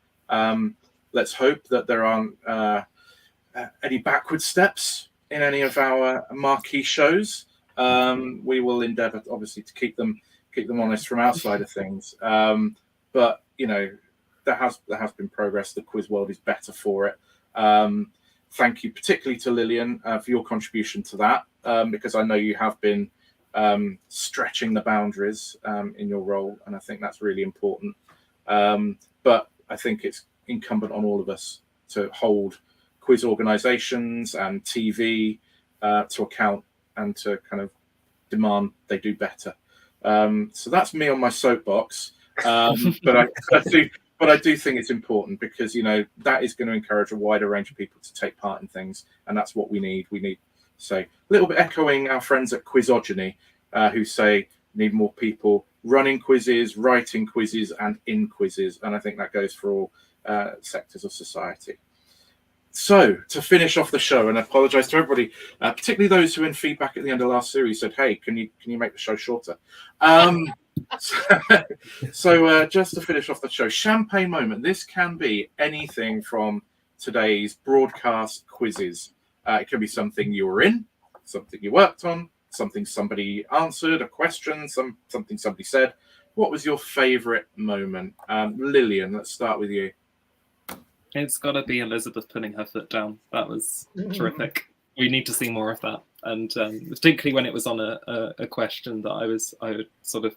Let's hope that there aren't any backward steps in any of our marquee shows. We will endeavour, obviously, to keep them honest from our side of things. But you know, there has been progress. The quiz world is better for it. Thank you particularly to Lillian for your contribution to that, because I know you have been stretching the boundaries in your role, and I think that's really important. But I think it's incumbent on all of us to hold quiz organisations and TV to account and to kind of demand they do better. So that's me on my soapbox, but I do think it's important, because you know that is going to encourage a wider range of people to take part in things, and that's what we need. We need, say, a little bit echoing our friends at Quizogeny, who say need more people running quizzes, writing quizzes, and in quizzes, and I think that goes for all sectors of society. So to finish off the show, and I apologise to everybody, particularly those who in feedback at the end of last series said, "Hey, can you make the show shorter?" So just to finish off the show, champagne moment. This can be anything from today's broadcast quizzes. It can be something you were in, something you worked on, something somebody answered, a question, something somebody said. What was your favourite moment? Lillian, let's start with you. It's got to be Elizabeth putting her foot down. That was terrific. We need to see more of that, and particularly when it was on a question that I would sort of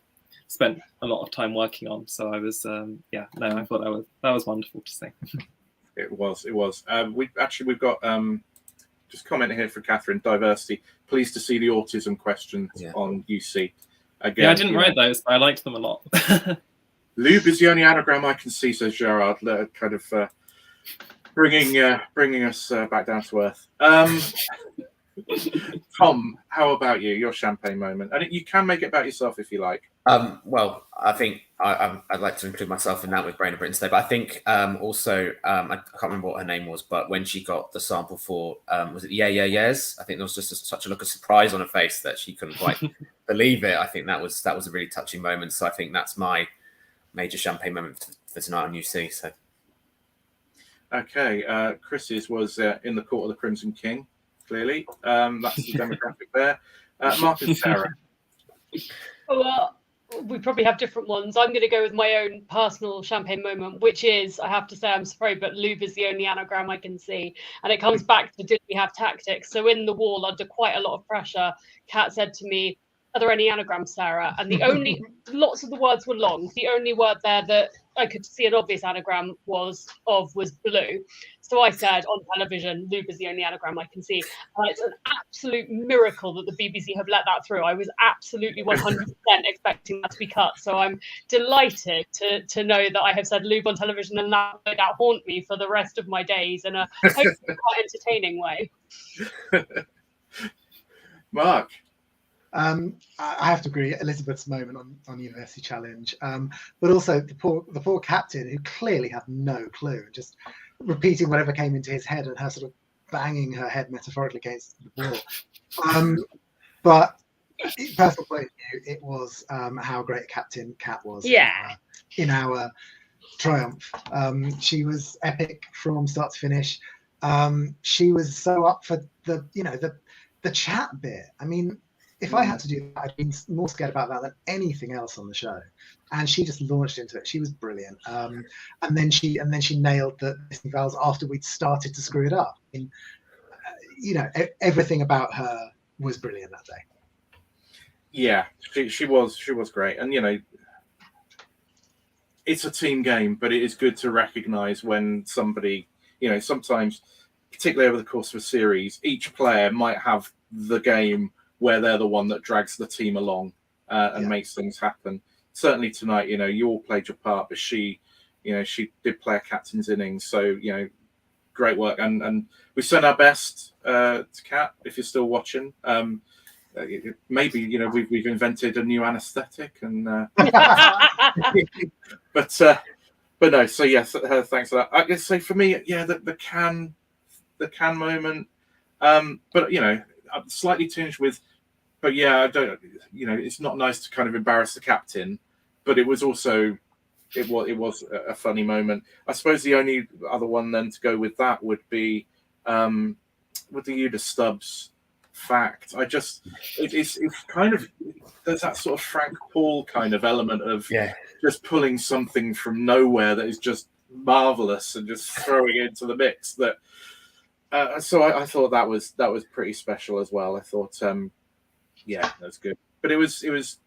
spent a lot of time working on. So I was, I thought that was wonderful to see. It was. We've got just comment here for Catherine. Diversity. Pleased to see the autism questions on UC. Again, I didn't write those, but I liked them a lot. Lube is the only anagram I can see, says Gerard. Kind of bringing us back down to earth. Tom, how about you? Your champagne moment, and you can make it about yourself if you like. Well, I think I'd like to include myself in that with Brain of Britain today. But I think also I can't remember what her name was, but when she got the sample for was it Yes? I think there was just such a look of surprise on her face that she couldn't quite believe it. I think that was a really touching moment. So I think that's my major champagne moment for tonight on UC. So. Okay, Chris's was in the Court of the Crimson King. Clearly, that's the demographic there. Mark and Sarah. Well, we probably have different ones. I'm going to go with my own personal champagne moment, which is, I have to say, I'm sorry, but lube is the only anagram I can see. And it comes back to, did we have tactics? So in the wall, under quite a lot of pressure, Kat said to me, "Are there any anagrams, Sarah?" And the only, lots of the words were long. The only word there that I could see an obvious anagram was blue. So I said on television, lube is the only anagram I can see. It's an absolute miracle that the BBC have let that through. I was absolutely 100% expecting that to be cut. So I'm delighted to know that I have said lube on television, and that will haunt me for the rest of my days in a hopefully quite entertaining way. Mark. I have to agree, Elizabeth's moment on University Challenge, but also the poor captain, who clearly had no clue, just repeating whatever came into his head, and her sort of banging her head metaphorically against the wall. But personal point of view, it was how great a captain Kat was. In our triumph. She was epic from start to finish. She was so up for the chat bit. I mean, if I had to do that, I'd been more scared about that than anything else on the show. And she just launched into it. She was brilliant. And then she nailed the listening vowels after we'd started to screw it up. I mean, everything about her was brilliant that day. Yeah, she was great. And it's a team game, but it is good to recognise when somebody, sometimes, particularly over the course of a series, each player might have the game where they're the one that drags the team along and makes things happen. Certainly tonight, you all played your part, but she did play a captain's innings. So, great work. And we send our best to Kat, if you're still watching. Maybe, we've invented a new anaesthetic and but no, so yes, thanks for that. I guess say for me, the can moment, but I'm slightly tinged with, but I don't, it's not nice to kind of embarrass the captain, but it was also it was a funny moment. I suppose the only other one then to go with that would be with the Uda Stubbs fact. It's kind of, there's that sort of Frank Paul kind of element of just pulling something from nowhere that is just marvelous and just throwing it into the mix. That so I thought that was pretty special as well. I thought that's good. But it was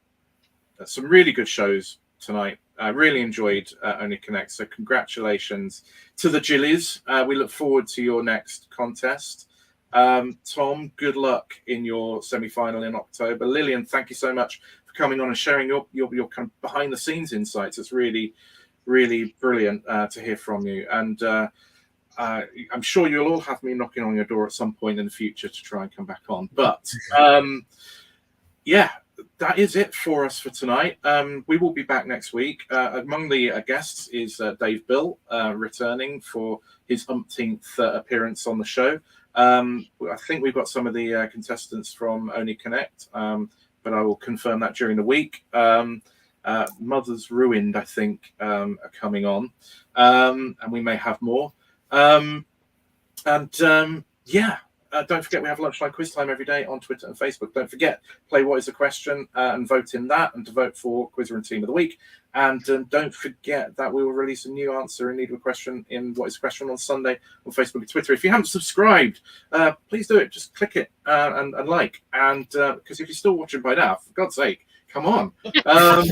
some really good shows tonight. I really enjoyed Only Connect. So congratulations to the Jillies. We look forward to your next contest. Tom, good luck in your semi-final in October. Lillian, thank you so much for coming on and sharing your kind of behind the scenes insights. It's really, really brilliant to hear from you. And I'm sure you'll all have me knocking on your door at some point in the future to try and come back on. But that is it for us for tonight. We will be back next week. Among the guests is Dave Bill, returning for his umpteenth appearance on the show. I think we've got some of the contestants from Only Connect, but I will confirm that during the week. Mother's Ruined, I think, are coming on, and we may have more. Don't forget, we have lunchtime quiz time every day on Twitter and Facebook. Don't forget, play What Is the Question and vote in that, and to vote for Quizzer and Team of the Week. And don't forget that we will release a new answer in need of a question in What Is the Question on Sunday on Facebook and Twitter. If you haven't subscribed, please do it. Just click it and like. And because if you're still watching by now, for God's sake, come on. But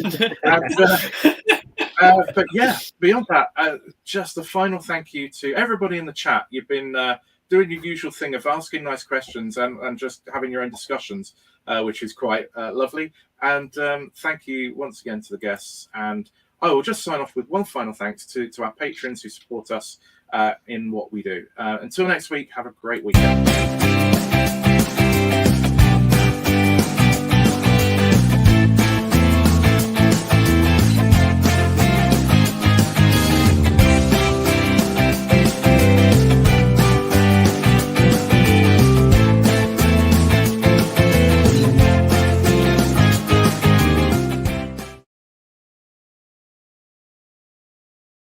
beyond that, just a final thank you to everybody in the chat. You've been doing your usual thing of asking nice questions and just having your own discussions, which is quite lovely. And thank you once again to the guests. And I will just sign off with one final thanks to our patrons who support us in what we do. Until next week, have a great weekend.